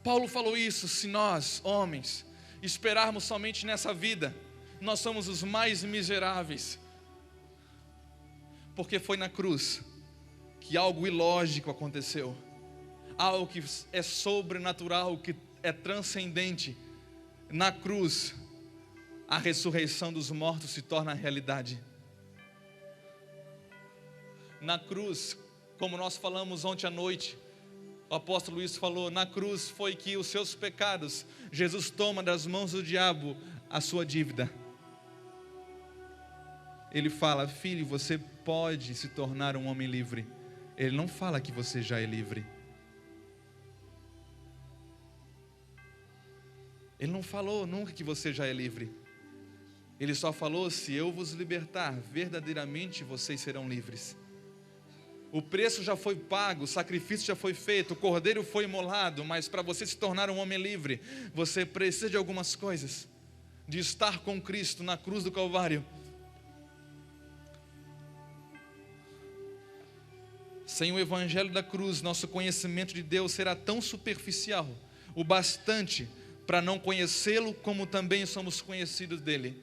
Paulo falou isso, se nós, homens, esperarmos somente nessa vida, nós somos os mais miseráveis. Porque foi na cruz que algo ilógico aconteceu. Algo que é sobrenatural, que é transcendente. Na cruz, a ressurreição dos mortos se torna realidade. Na cruz, como nós falamos ontem à noite, o apóstolo Luiz falou, na cruz foi que os seus pecados, Jesus toma das mãos do diabo a sua dívida. Ele fala, filho, você pode se tornar um homem livre. Ele não fala que você já é livre. Ele não falou nunca que você já é livre. Ele só falou, se eu vos libertar, verdadeiramente vocês serão livres. O preço já foi pago, o sacrifício já foi feito, o cordeiro foi imolado, mas para você se tornar um homem livre, você precisa de algumas coisas. De estar com Cristo na cruz do Calvário. Sem o evangelho da cruz, nosso conhecimento de Deus será tão superficial, o bastante para não conhecê-lo, como também somos conhecidos dele.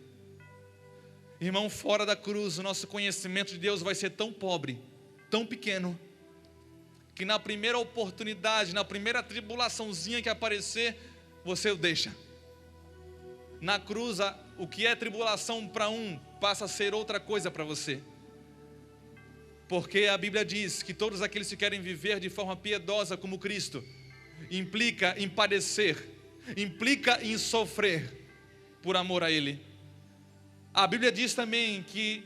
Irmão, fora da cruz, o nosso conhecimento de Deus vai ser tão pobre, tão pequeno, que na primeira oportunidade, na primeira tribulaçãozinha que aparecer, você o deixa. Na cruz, o que é tribulação para um, passa a ser outra coisa para você. Porque a Bíblia diz que todos aqueles que querem viver de forma piedosa como Cristo, implica em padecer, implica em sofrer por amor a Ele. A Bíblia diz também que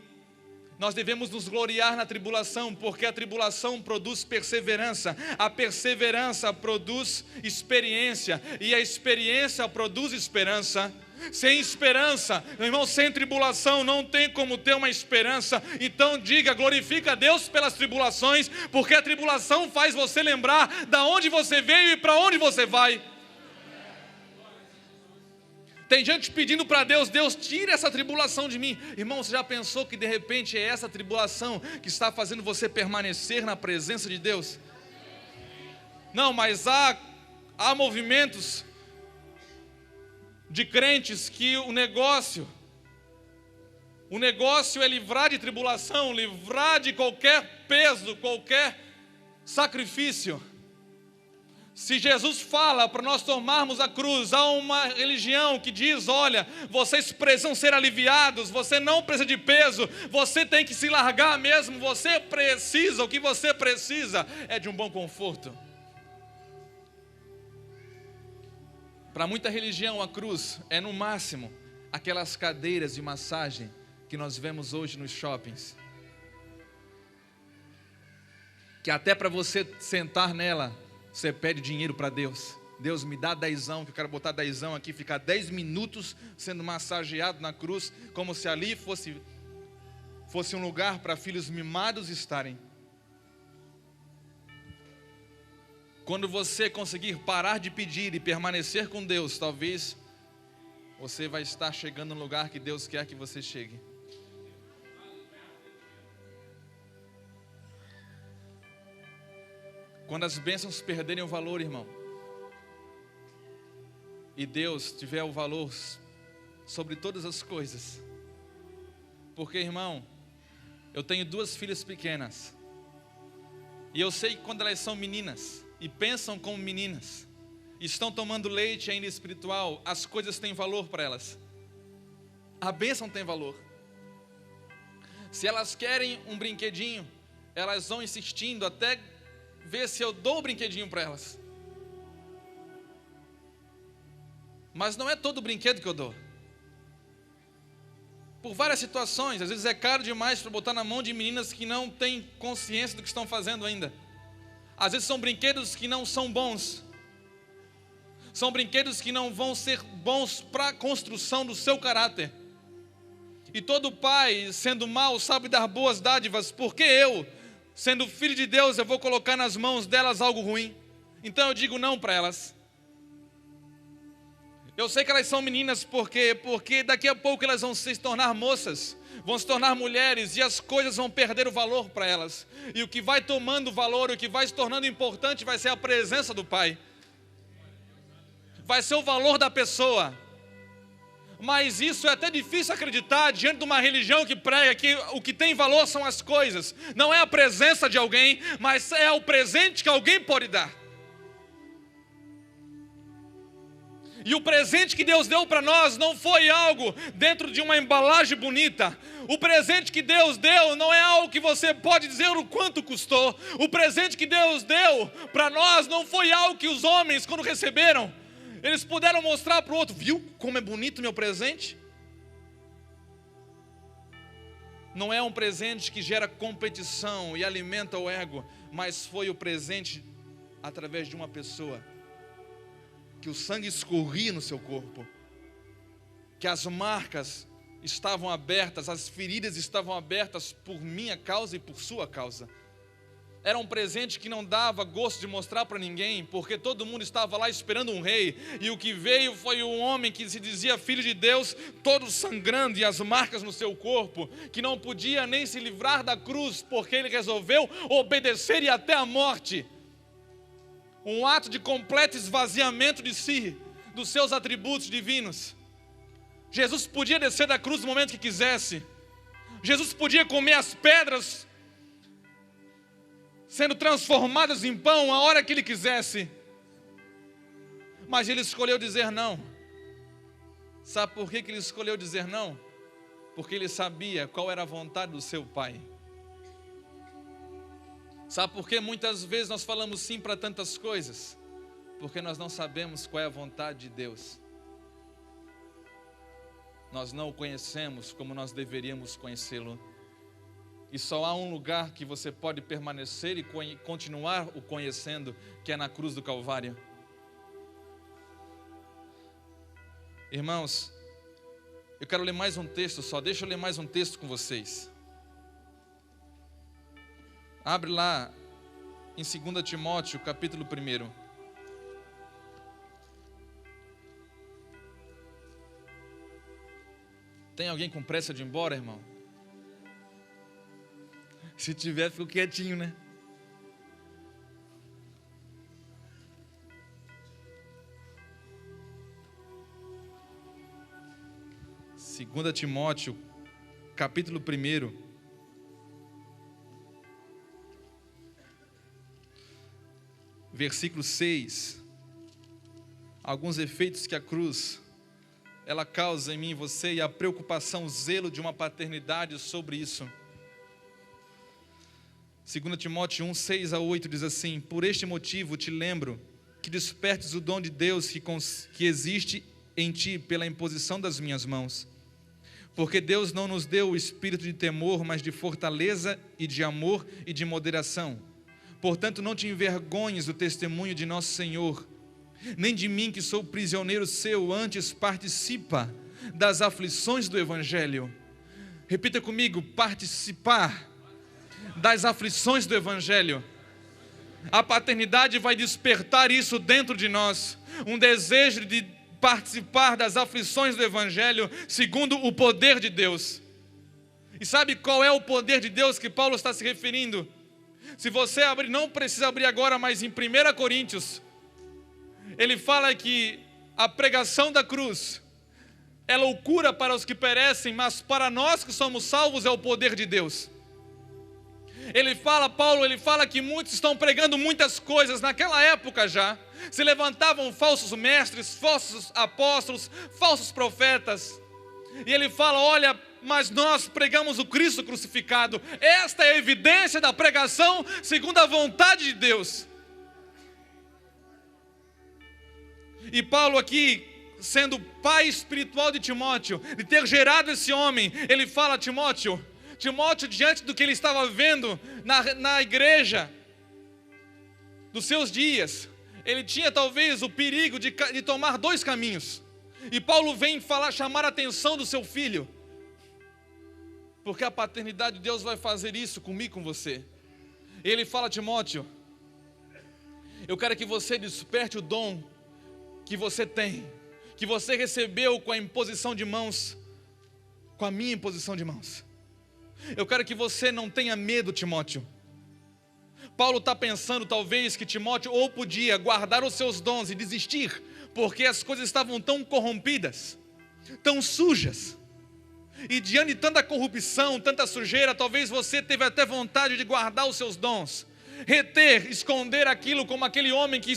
nós devemos nos gloriar na tribulação, porque a tribulação produz perseverança, a perseverança produz experiência, e a experiência produz esperança. Sem esperança, meu irmão, sem tribulação, não tem como ter uma esperança. Então diga, glorifica a Deus pelas tribulações, porque a tribulação faz você lembrar da onde você veio e para onde você vai. Tem gente pedindo para Deus, Deus tira essa tribulação de mim. Irmão, você já pensou que de repente é essa tribulação que está fazendo você permanecer na presença de Deus? Não, mas há movimentos de crentes que o negócio é livrar de tribulação, livrar de qualquer peso, qualquer sacrifício. Se Jesus fala para nós tomarmos a cruz, há uma religião que diz, olha, vocês precisam ser aliviados, você não precisa de peso, você tem que se largar mesmo, você precisa, o que você precisa é de um bom conforto. Para muita religião, a cruz é no máximo aquelas cadeiras de massagem que nós vemos hoje nos shoppings. Que até para você sentar nela, você pede dinheiro para Deus. Deus, me dá 10, que eu quero botar 10 aqui, ficar 10 minutos sendo massageado na cruz, como se ali fosse um lugar para filhos mimados estarem. Quando você conseguir parar de pedir e permanecer com Deus, talvez você vai estar chegando no lugar que Deus quer que você chegue. Quando as bênçãos perderem o valor, irmão, e Deus tiver o valor sobre todas as coisas. Porque, irmão, eu tenho 2 filhas pequenas, e eu sei que quando elas são meninas e pensam como meninas, estão tomando leite ainda espiritual, as coisas têm valor para elas. A bênção tem valor. Se elas querem um brinquedinho, elas vão insistindo até ver se eu dou o brinquedinho para elas. Mas não é todo brinquedo que eu dou. Por várias situações, às vezes é caro demais para botar na mão de meninas que não têm consciência do que estão fazendo ainda. Às vezes são brinquedos que não são bons. São brinquedos que não vão ser bons para a construção do seu caráter. E todo pai, sendo mau, sabe dar boas dádivas. Porque eu, sendo filho de Deus, eu vou colocar nas mãos delas algo ruim? Então eu digo não para elas. Eu sei que elas são meninas porque daqui a pouco elas vão se tornar moças, vão se tornar mulheres, e as coisas vão perder o valor para elas. E o que vai tomando valor, o que vai se tornando importante vai ser a presença do Pai. Vai ser o valor da pessoa. Mas isso é até difícil acreditar diante de uma religião que prega que o que tem valor são as coisas. Não é a presença de alguém, mas é o presente que alguém pode dar. E o presente que Deus deu para nós não foi algo dentro de uma embalagem bonita. O presente que Deus deu não é algo que você pode dizer o quanto custou. O presente que Deus deu para nós não foi algo que os homens, quando receberam, eles puderam mostrar para o outro: viu como é bonito meu presente? Não é um presente que gera competição e alimenta o ego, mas foi o presente através de uma pessoa que o sangue escorria no seu corpo, que as marcas estavam abertas, as feridas estavam abertas por minha causa e por sua causa. Era um presente que não dava gosto de mostrar para ninguém, porque todo mundo estava lá esperando um rei, e o que veio foi um homem que se dizia filho de Deus, todo sangrando e as marcas no seu corpo, que não podia nem se livrar da cruz, porque ele resolveu obedecer e até a morte. Um ato de completo esvaziamento de si, dos seus atributos divinos. Jesus podia descer da cruz no momento que quisesse. Jesus podia comer as pedras sendo transformadas em pão a hora que ele quisesse. Mas ele escolheu dizer não. Sabe por que ele escolheu dizer não? Porque ele sabia qual era a vontade do seu Pai. Sabe por que muitas vezes nós falamos sim para tantas coisas? Porque nós não sabemos qual é a vontade de Deus. Nós não o conhecemos como nós deveríamos conhecê-lo. E só há um lugar que você pode permanecer e continuar o conhecendo, que é na cruz do Calvário. Irmãos, eu quero ler mais um texto só. Deixa eu ler mais um texto com vocês. Abre lá em 2 Timóteo, capítulo 1. Tem alguém com pressa de ir embora, irmão? Se tiver, fico quietinho, né? Segunda Timóteo, capítulo 1. Versículo 6, alguns efeitos que a cruz, ela causa em mim e você, e a preocupação, o zelo de uma paternidade sobre isso. 2 Timóteo 1, 6-8 diz assim: por este motivo te lembro que despertes o dom de Deus que existe em ti pela imposição das minhas mãos. Porque Deus não nos deu o espírito de temor, mas de fortaleza e de amor e de moderação. Portanto, não te envergonhes do testemunho de nosso Senhor, nem de mim que sou prisioneiro seu, antes participa das aflições do Evangelho. Repita comigo: participar das aflições do Evangelho. A paternidade vai despertar isso dentro de nós, um desejo de participar das aflições do Evangelho, segundo o poder de Deus. E sabe qual é o poder de Deus que Paulo está se referindo? Se você abrir, não precisa abrir agora, mas em 1 Coríntios, ele fala que a pregação da cruz é loucura para os que perecem, mas para nós que somos salvos é o poder de Deus. Paulo fala que muitos estão pregando muitas coisas naquela época já. Se levantavam falsos mestres, falsos apóstolos, falsos profetas. E ele fala, olha, mas nós pregamos o Cristo crucificado. Esta é a evidência da pregação segundo a vontade de Deus. E Paulo aqui, sendo pai espiritual de Timóteo, de ter gerado esse homem, ele fala a Timóteo, diante do que ele estava vendo na igreja dos seus dias, ele tinha talvez o perigo de tomar dois caminhos. E Paulo vem chamar a atenção do seu filho, porque a paternidade de Deus vai fazer isso comigo e com você. Ele fala a Timóteo, eu quero que você desperte o dom que você tem, que você recebeu com a imposição de mãos, com a minha imposição de mãos. Eu quero que você não tenha medo, Timóteo. Paulo está pensando talvez que Timóteo ou podia guardar os seus dons e desistir, porque as coisas estavam tão corrompidas, tão sujas, e diante de tanta corrupção, tanta sujeira, talvez você teve até vontade de guardar os seus dons, reter, esconder aquilo, como aquele homem que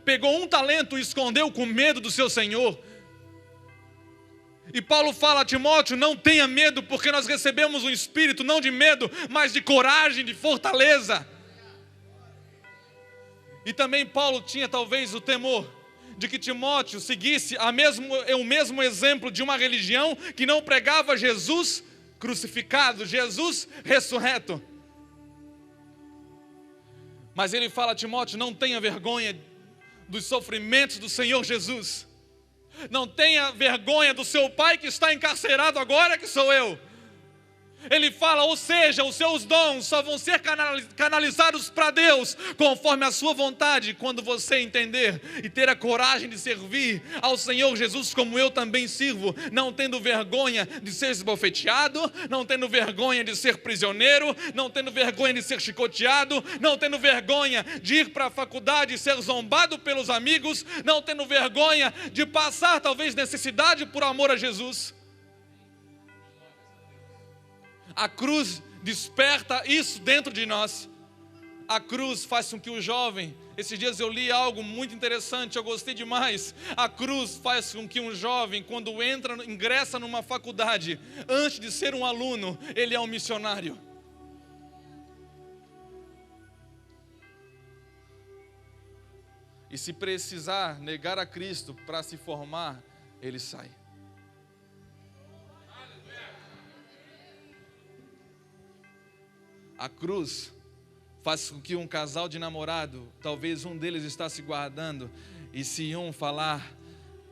pegou um talento e escondeu com medo do seu Senhor. E Paulo fala a Timóteo, não tenha medo, porque nós recebemos um espírito não de medo, mas de coragem, de fortaleza. E também Paulo tinha talvez o temor de que Timóteo seguisse o mesmo exemplo de uma religião que não pregava Jesus crucificado, Jesus ressurreto. Mas ele fala a Timóteo, não tenha vergonha dos sofrimentos do Senhor Jesus. Não tenha vergonha do seu pai que está encarcerado agora, que sou eu. Ele fala, ou seja, os seus dons só vão ser canalizados para Deus, conforme a sua vontade, quando você entender e ter a coragem de servir ao Senhor Jesus, como eu também sirvo, não tendo vergonha de ser esbofeteado, não tendo vergonha de ser prisioneiro, não tendo vergonha de ser chicoteado, não tendo vergonha de ir para a faculdade e ser zombado pelos amigos, não tendo vergonha de passar talvez necessidade por amor a Jesus. A cruz desperta isso dentro de nós. A cruz faz com que o jovem, esses dias eu li algo muito interessante, eu gostei demais. A cruz faz com que um jovem, quando ingressa numa faculdade, antes de ser um aluno, ele é um missionário. E se precisar negar a Cristo para se formar, ele sai. A cruz faz com que um casal de namorado, talvez um deles está se guardando, e se um falar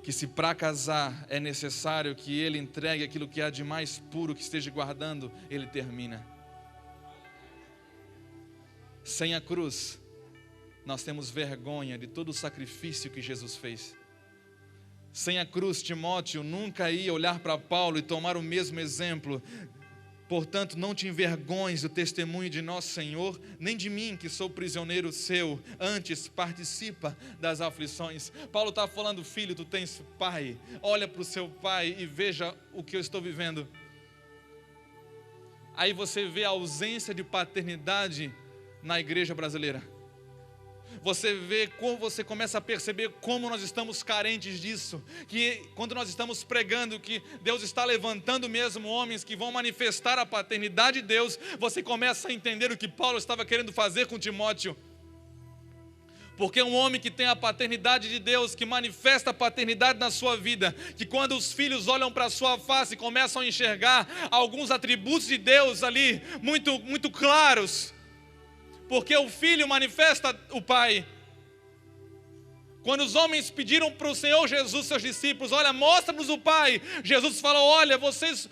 que se para casar é necessário que ele entregue aquilo que há de mais puro que esteja guardando, ele termina. Sem a cruz, nós temos vergonha de todo o sacrifício que Jesus fez. Sem a cruz, Timóteo nunca ia olhar para Paulo e tomar o mesmo exemplo. Portanto, não te envergonhes do testemunho de nosso Senhor, nem de mim, que sou prisioneiro seu. Antes, participa das aflições. Paulo está falando, filho, tu tens pai. Olha para o seu pai e veja o que eu estou vivendo. Aí você vê a ausência de paternidade na igreja brasileira. Você vê como você começa a perceber como nós estamos carentes disso. Que quando nós estamos pregando que Deus está levantando mesmo homens que vão manifestar a paternidade de Deus, você começa a entender o que Paulo estava querendo fazer com Timóteo. Porque um homem que tem a paternidade de Deus, que manifesta a paternidade na sua vida, que quando os filhos olham para a sua face e começam a enxergar alguns atributos de Deus ali, muito claros, porque o filho manifesta o pai. Quando os homens pediram para o Senhor Jesus, seus discípulos, olha, mostra-nos o pai, Jesus falou, olha, vocês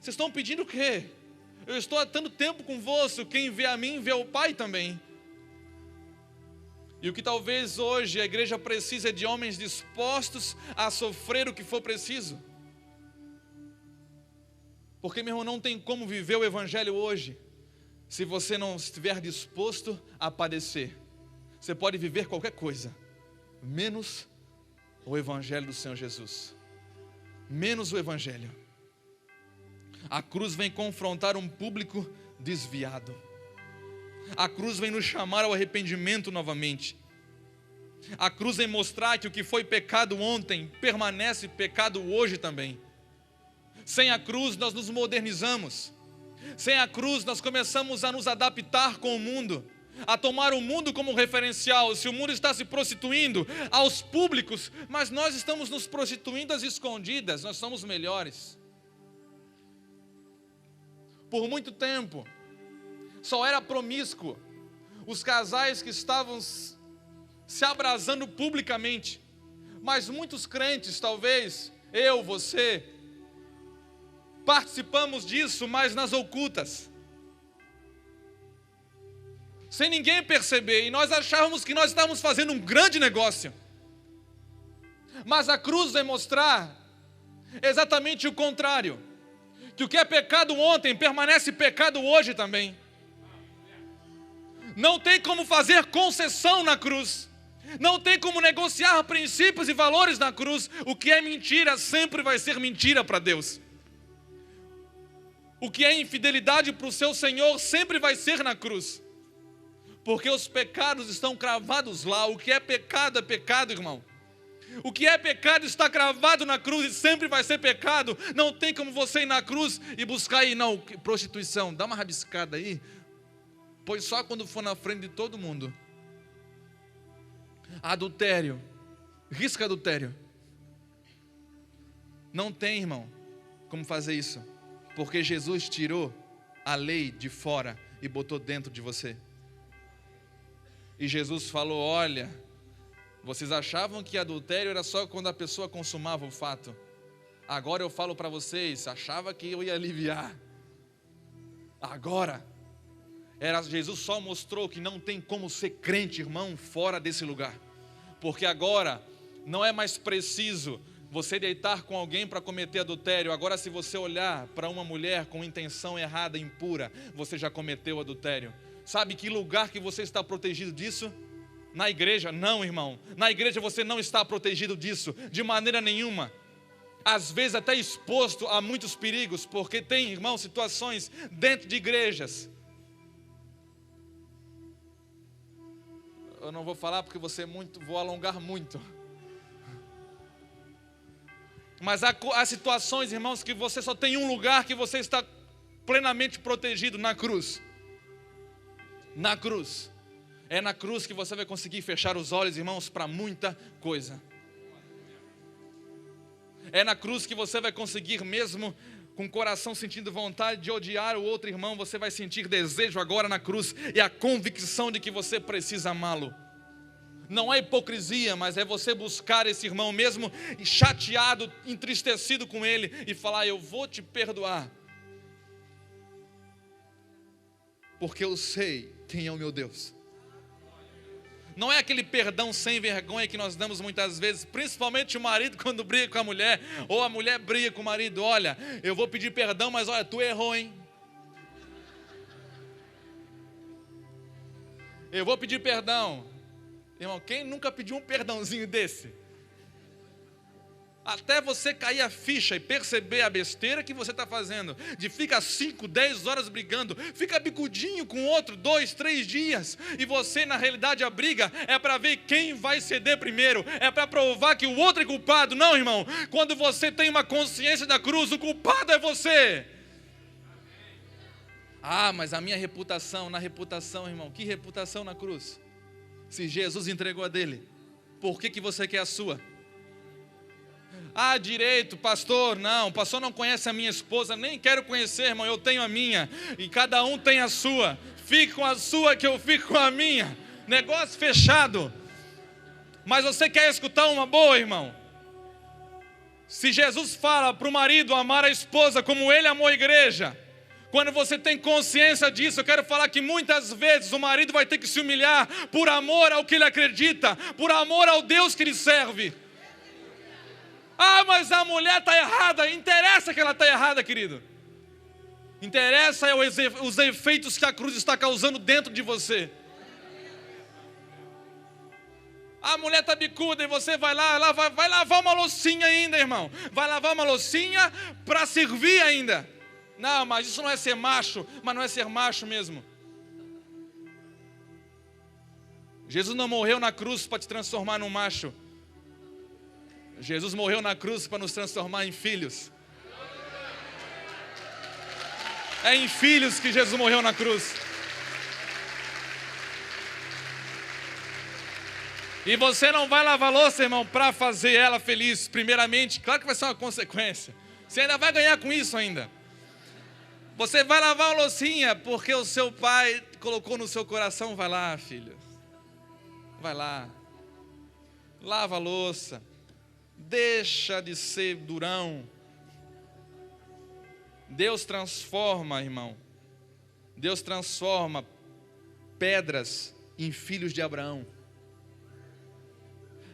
estão pedindo o quê? Eu estou há tanto tempo convosco, quem vê a mim, vê o pai também. E o que talvez hoje a igreja precisa é de homens dispostos a sofrer o que for preciso. Porque, meu irmão, não tem como viver o evangelho hoje se você não estiver disposto a padecer. Você pode viver qualquer coisa, menos o Evangelho do Senhor Jesus, menos o Evangelho. A cruz vem confrontar um público desviado. A cruz vem nos chamar ao arrependimento novamente. A cruz vem mostrar que o que foi pecado ontem permanece pecado hoje também. Sem a cruz nós nos modernizamos. Sem a cruz nós começamos a nos adaptar com o mundo, a tomar o mundo como referencial. Se o mundo está se prostituindo aos públicos, mas nós estamos nos prostituindo às escondidas, nós somos melhores. Por muito tempo, só era promíscuo os casais que estavam se abrasando publicamente. Mas muitos crentes, talvez, eu, você, participamos disso, mas nas ocultas, sem ninguém perceber, e nós achávamos que nós estávamos fazendo um grande negócio. Mas a cruz vai mostrar exatamente o contrário, que o que é pecado ontem permanece pecado hoje também. Não tem como fazer concessão na cruz, não tem como negociar princípios e valores na cruz. O que é mentira sempre vai ser mentira para Deus. O que é infidelidade para o seu Senhor sempre vai ser na cruz, porque os pecados estão cravados lá. O que é pecado, irmão. O que é pecado está cravado na cruz e sempre vai ser pecado. Não tem como você ir na cruz e buscar aí, não, prostituição, dá uma rabiscada aí, pois só quando for na frente de todo mundo. Adultério, risca adultério. Não tem, irmão, como fazer isso, porque Jesus tirou a lei de fora e botou dentro de você. E Jesus falou: olha, vocês achavam que adultério era só quando a pessoa consumava o fato. Agora eu falo para vocês, achava que eu ia aliviar. Agora, Jesus só mostrou que não tem como ser crente, irmão, fora desse lugar. Porque agora não é mais preciso você deitar com alguém para cometer adultério. Agora, se você olhar para uma mulher com intenção errada, impura, você já cometeu adultério. Sabe que lugar que você está protegido disso? Na igreja? Não, irmão. Na igreja você não está protegido disso, de maneira nenhuma. Às vezes até exposto a muitos perigos, porque tem, irmão, situações dentro de igrejas. Eu não vou falar porque vou alongar muito. Mas há situações, irmãos, que você só tem um lugar que você está plenamente protegido: na cruz. Na cruz. É na cruz que você vai conseguir fechar os olhos, irmãos, para muita coisa. É na cruz que você vai conseguir, mesmo com o coração sentindo vontade de odiar o outro irmão, você vai sentir desejo agora na cruz e a convicção de que você precisa amá-lo. Não é hipocrisia, mas é você buscar esse irmão mesmo chateado, entristecido com ele, e falar: eu vou te perdoar, porque eu sei quem é o meu Deus. Não é aquele perdão sem vergonha que nós damos muitas vezes, principalmente o marido quando briga com a mulher, ou a mulher briga com o marido: olha, eu vou pedir perdão, mas olha, tu errou, hein? Eu vou pedir perdão. Irmão, quem nunca pediu um perdãozinho desse? Até você cair a ficha e perceber a besteira que você está fazendo, de ficar 5, 10 horas brigando, fica bicudinho com outro 2, 3 dias, e você, na realidade, a briga é para ver quem vai ceder primeiro, é para provar que o outro é culpado. Não, irmão, quando você tem uma consciência da cruz, o culpado é você. Ah, mas a minha reputação, na reputação, irmão, que reputação na cruz? Se Jesus entregou a dele, por que você quer a sua? Ah, direito, pastor, não, o pastor não conhece a minha esposa, nem quero conhecer, irmão, eu tenho a minha, e cada um tem a sua. Fique com a sua que eu fico com a minha. Negócio fechado. Mas você quer escutar uma boa, irmão? Se Jesus fala para o marido amar a esposa como ele amou a igreja, quando você tem consciência disso, eu quero falar que muitas vezes o marido vai ter que se humilhar por amor ao que ele acredita, por amor ao Deus que ele serve. Ah, mas a mulher está errada. Interessa que ela está errada, querido. Interessa os efeitos que a cruz está causando dentro de você. A mulher está bicuda e você vai lá, vai lavar uma loucinha ainda, irmão. Vai lavar uma loucinha para servir ainda. Não, mas isso não é ser macho, mas não é ser macho mesmo. Jesus não morreu na cruz para te transformar num macho. Jesus morreu na cruz para nos transformar em filhos. É em filhos que Jesus morreu na cruz. E você não vai lavar louça, irmão, para fazer ela feliz. Primeiramente, claro que vai ser uma consequência. Você ainda vai ganhar com isso ainda. Você vai lavar uma loucinha porque o seu pai colocou no seu coração. Vai lá, filho. Vai lá. Lava a louça. Deixa de ser durão. Deus transforma, irmão. Deus transforma pedras em filhos de Abraão.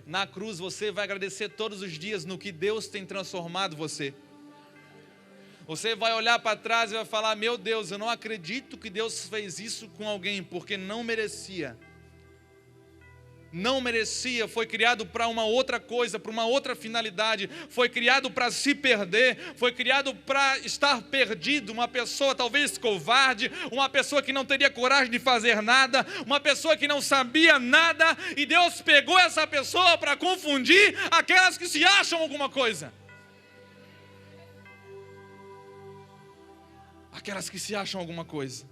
Na cruz você vai agradecer todos os dias no que Deus tem transformado você. Você vai olhar para trás e vai falar: meu Deus, eu não acredito que Deus fez isso com alguém, porque não merecia. Não merecia, foi criado para uma outra coisa, para uma outra finalidade. Foi criado para se perder, foi criado para estar perdido. Uma pessoa talvez covarde, uma pessoa que não teria coragem de fazer nada, uma pessoa que não sabia nada, e Deus pegou essa pessoa para confundir aquelas que se acham alguma coisa. Aquelas que se acham alguma coisa.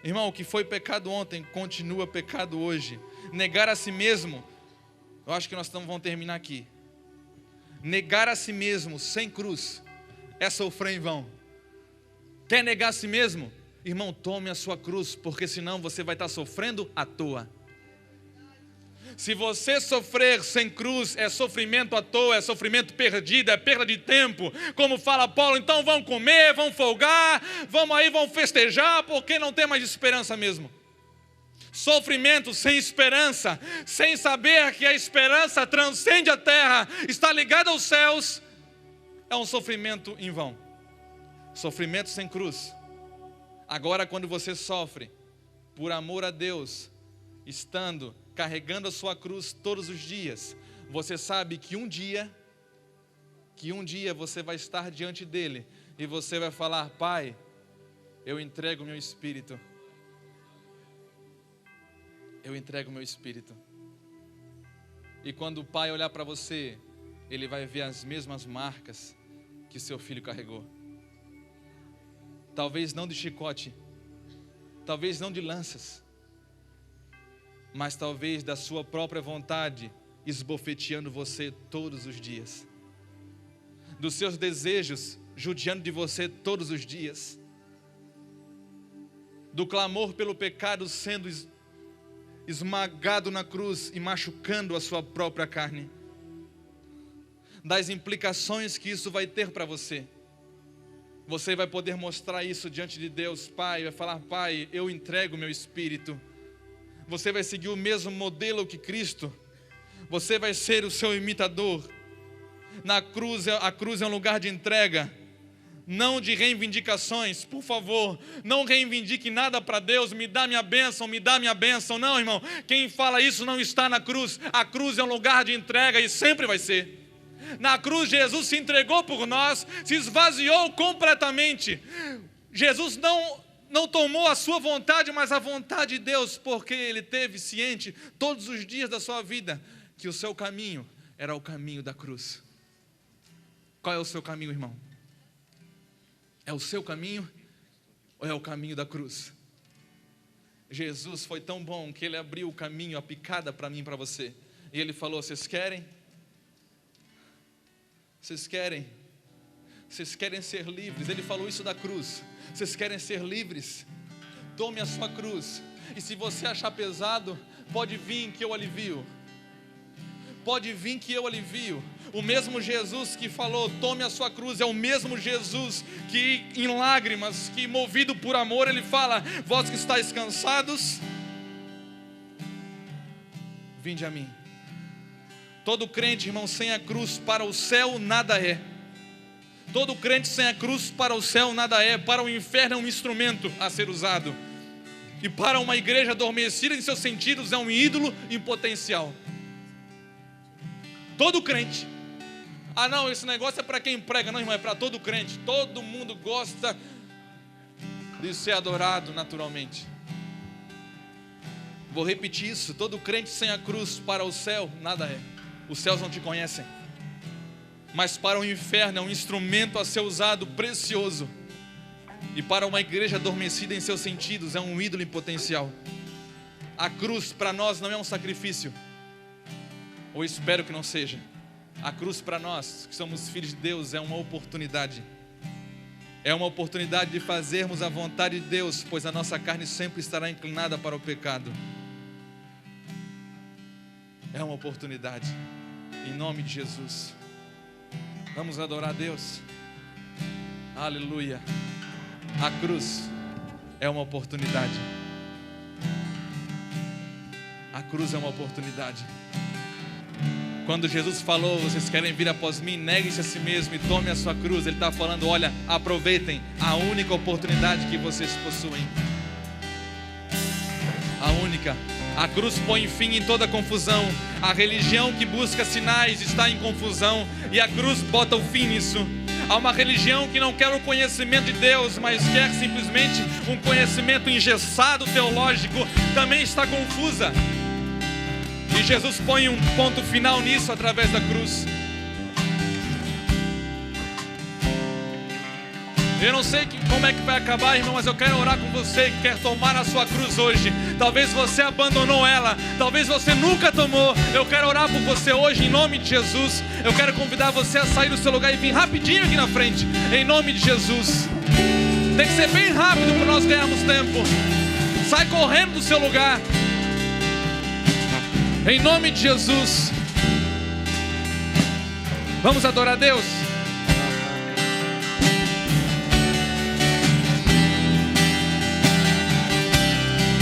Irmão, o que foi pecado ontem continua pecado hoje. Negar a si mesmo, eu acho que nós vamos terminar aqui. Negar a si mesmo sem cruz é sofrer em vão. Quer negar a si mesmo? Irmão, tome a sua cruz, porque senão você vai estar sofrendo à toa. Se você sofrer sem cruz, é sofrimento à toa, é sofrimento perdido, é perda de tempo. Como fala Paulo, então vão comer, vão folgar, vão festejar, porque não tem mais esperança mesmo. Sofrimento sem esperança, sem saber que a esperança transcende a terra, está ligada aos céus, é um sofrimento em vão. Sofrimento sem cruz. Agora, quando você sofre por amor a Deus, carregando a sua cruz todos os dias, você sabe que um dia você vai estar diante dele e você vai falar: Pai, eu entrego meu espírito. Eu entrego meu espírito. E quando o pai olhar para você, ele vai ver as mesmas marcas que seu filho carregou. Talvez não de chicote, talvez não de lanças, mas talvez da sua própria vontade, esbofeteando você todos os dias. Dos seus desejos, judiando de você todos os dias. Do clamor pelo pecado sendo esmagado na cruz e machucando a sua própria carne. Das implicações que isso vai ter para você. Você vai poder mostrar isso diante de Deus, Pai, vai falar: Pai, eu entrego meu espírito. Você vai seguir o mesmo modelo que Cristo. Você vai ser o seu imitador. Na cruz, a cruz é um lugar de entrega, não de reivindicações. Por favor, não reivindique nada para Deus. Me dá minha bênção, me dá minha bênção. Não, irmão, quem fala isso não está na cruz. A cruz é um lugar de entrega e sempre vai ser. Na cruz Jesus se entregou por nós, se esvaziou completamente. Jesus não tomou a sua vontade, mas a vontade de Deus, porque Ele teve ciente todos os dias da sua vida que o seu caminho era o caminho da cruz. Qual é o seu caminho, irmão? É o seu caminho ou é o caminho da cruz? Jesus foi tão bom que Ele abriu o caminho, a picada para mim e para você. E Ele falou: vocês querem? Vocês querem? Vocês querem ser livres? Ele falou isso da cruz. Vocês querem ser livres? Tome a sua cruz. E se você achar pesado, pode vir que eu alivio. Pode vir que eu alivio. O mesmo Jesus que falou: tome a sua cruz, é o mesmo Jesus que em lágrimas, que movido por amor, Ele fala: vós que estáis cansados, vinde a mim. Todo crente, irmão, sem a cruz para o céu nada é. Todo crente sem a cruz para o céu nada é. Para o inferno é um instrumento a ser usado. E para uma igreja adormecida em seus sentidos é um ídolo em potencial. Todo crente. Ah não, esse negócio é para quem prega. Não, irmão, é para todo crente. Todo mundo gosta de ser adorado naturalmente. Vou repetir isso. Todo crente sem a cruz para o céu, nada é. Os céus não te conhecem. Mas para o inferno é um instrumento a ser usado precioso. E para uma igreja adormecida em seus sentidos é um ídolo em potencial. A cruz para nós não é um sacrifício. Ou espero que não seja. A cruz para nós, que somos filhos de Deus, é uma oportunidade. É uma oportunidade de fazermos a vontade de Deus, pois a nossa carne sempre estará inclinada para o pecado. É uma oportunidade. Em nome de Jesus. Vamos adorar a Deus. Aleluia. A cruz é uma oportunidade. A cruz é uma oportunidade. Quando Jesus falou, vocês querem vir após mim, negue-se a si mesmo e tome a sua cruz. Ele está falando, olha, aproveitem a única oportunidade que vocês possuem. A única. A cruz põe fim em toda confusão. A religião que busca sinais está em confusão, e a cruz bota o fim nisso. Há uma religião que não quer o conhecimento de Deus, mas quer simplesmente um conhecimento engessado teológico, também está confusa. E Jesus põe um ponto final nisso através da cruz. Eu não sei como é que vai acabar, irmão, mas eu quero orar com você que quer tomar a sua cruz hoje. Talvez você abandonou ela, talvez você nunca tomou. Eu quero orar por você hoje em nome de Jesus. Eu quero convidar você a sair do seu lugar e vir rapidinho aqui na frente, em nome de Jesus. Tem que ser bem rápido para nós ganharmos tempo. Sai correndo do seu lugar, em nome de Jesus. Vamos adorar a Deus.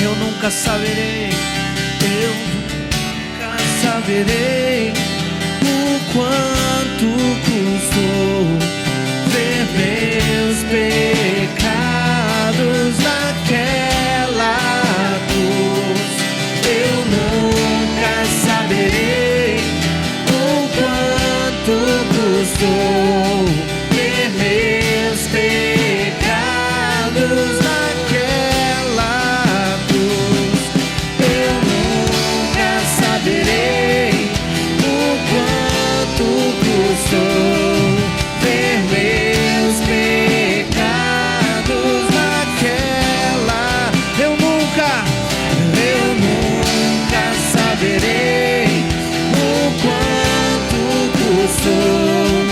Eu nunca saberei, eu nunca saberei o quanto custou ver meus pecados naquela cruz. Eu nunca saberei o quanto custou ver meus pecados naquela cruz. Eu nunca saberei o quanto custou ver meus pecados naquela. Eu nunca saberei o quanto custou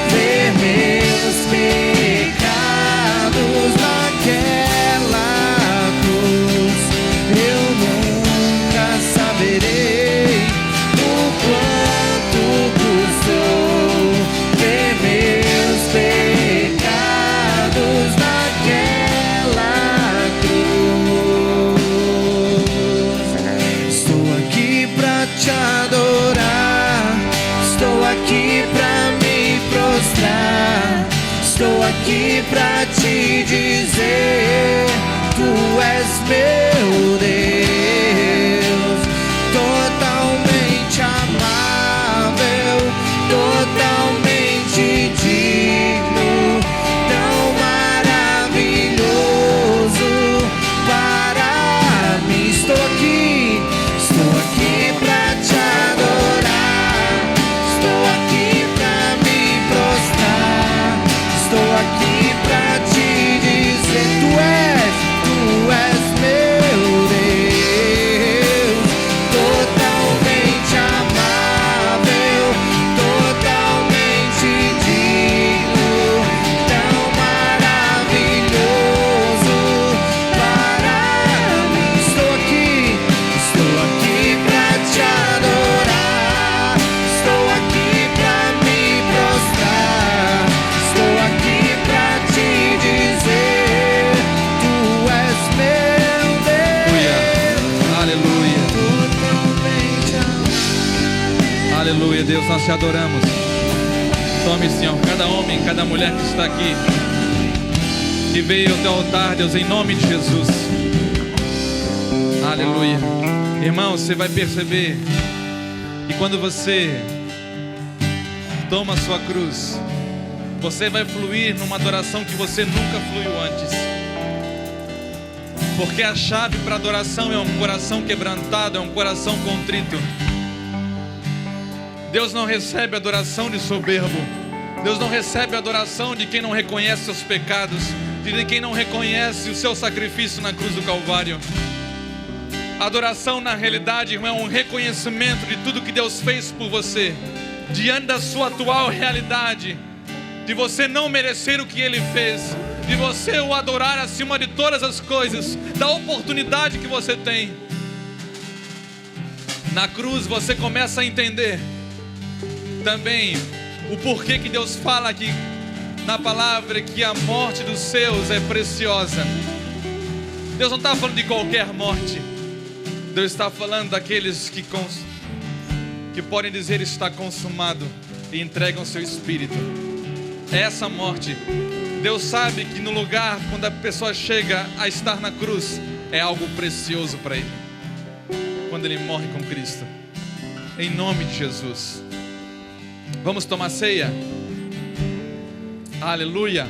ver meus pecados naquela cruz. Eu nunca saberei o quanto custou ver meus pecados naquela cruz. Estou aqui pra te adorar, estou aqui pra me prostrar, estou aqui pra te dizer: tu és meu Deus, totalmente amável, totalmente digno, tão maravilhoso para mim. Estou aqui pra te adorar, estou aqui pra me prostrar, estou aqui pra te dizer: tu és meu Deus, totalmente amável, totalmente digno, tão maravilhoso para mim. Estou aqui pra te adorar, estou aqui pra me prostrar, estou aqui pra te dizer: tu és meu Deus, Aleluia. totalmente amável. Aleluia, Deus, nós te adoramos. Tome, Senhor, cada homem, cada mulher que está aqui, que veio ao teu altar, Deus, em nome de Jesus. Aleluia. Irmão, você vai perceber que quando você toma a sua cruz. Você vai fluir numa adoração que você nunca fluiu antes. Porque a chave para adoração é um coração quebrantado, é um coração contrito. Deus não recebe adoração de soberbo. Deus não recebe adoração de quem não reconhece seus pecados, de quem não reconhece o seu sacrifício na cruz do Calvário. Adoração, na realidade, é um reconhecimento de tudo que Deus fez por você, diante da sua atual realidade, de você não merecer o que Ele fez, de você o adorar acima de todas as coisas, da oportunidade que você tem. Na cruz você começa a entender também o porquê que Deus fala aqui na palavra que a morte dos seus é preciosa. Deus não está falando de qualquer morte. Deus está falando daqueles que podem dizer está consumado e entregam seu espírito. Essa morte, Deus sabe que no lugar quando a pessoa chega a estar na cruz, é algo precioso para Ele, quando Ele morre com Cristo. Em nome de Jesus. Vamos tomar ceia? Aleluia.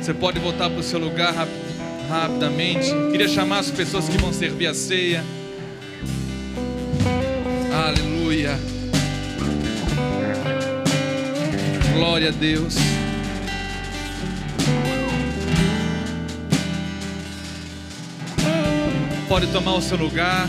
Você pode voltar para o seu lugar rapidamente. Queria chamar as pessoas que vão servir a ceia. Aleluia. Glória a Deus. Pode tomar o seu lugar.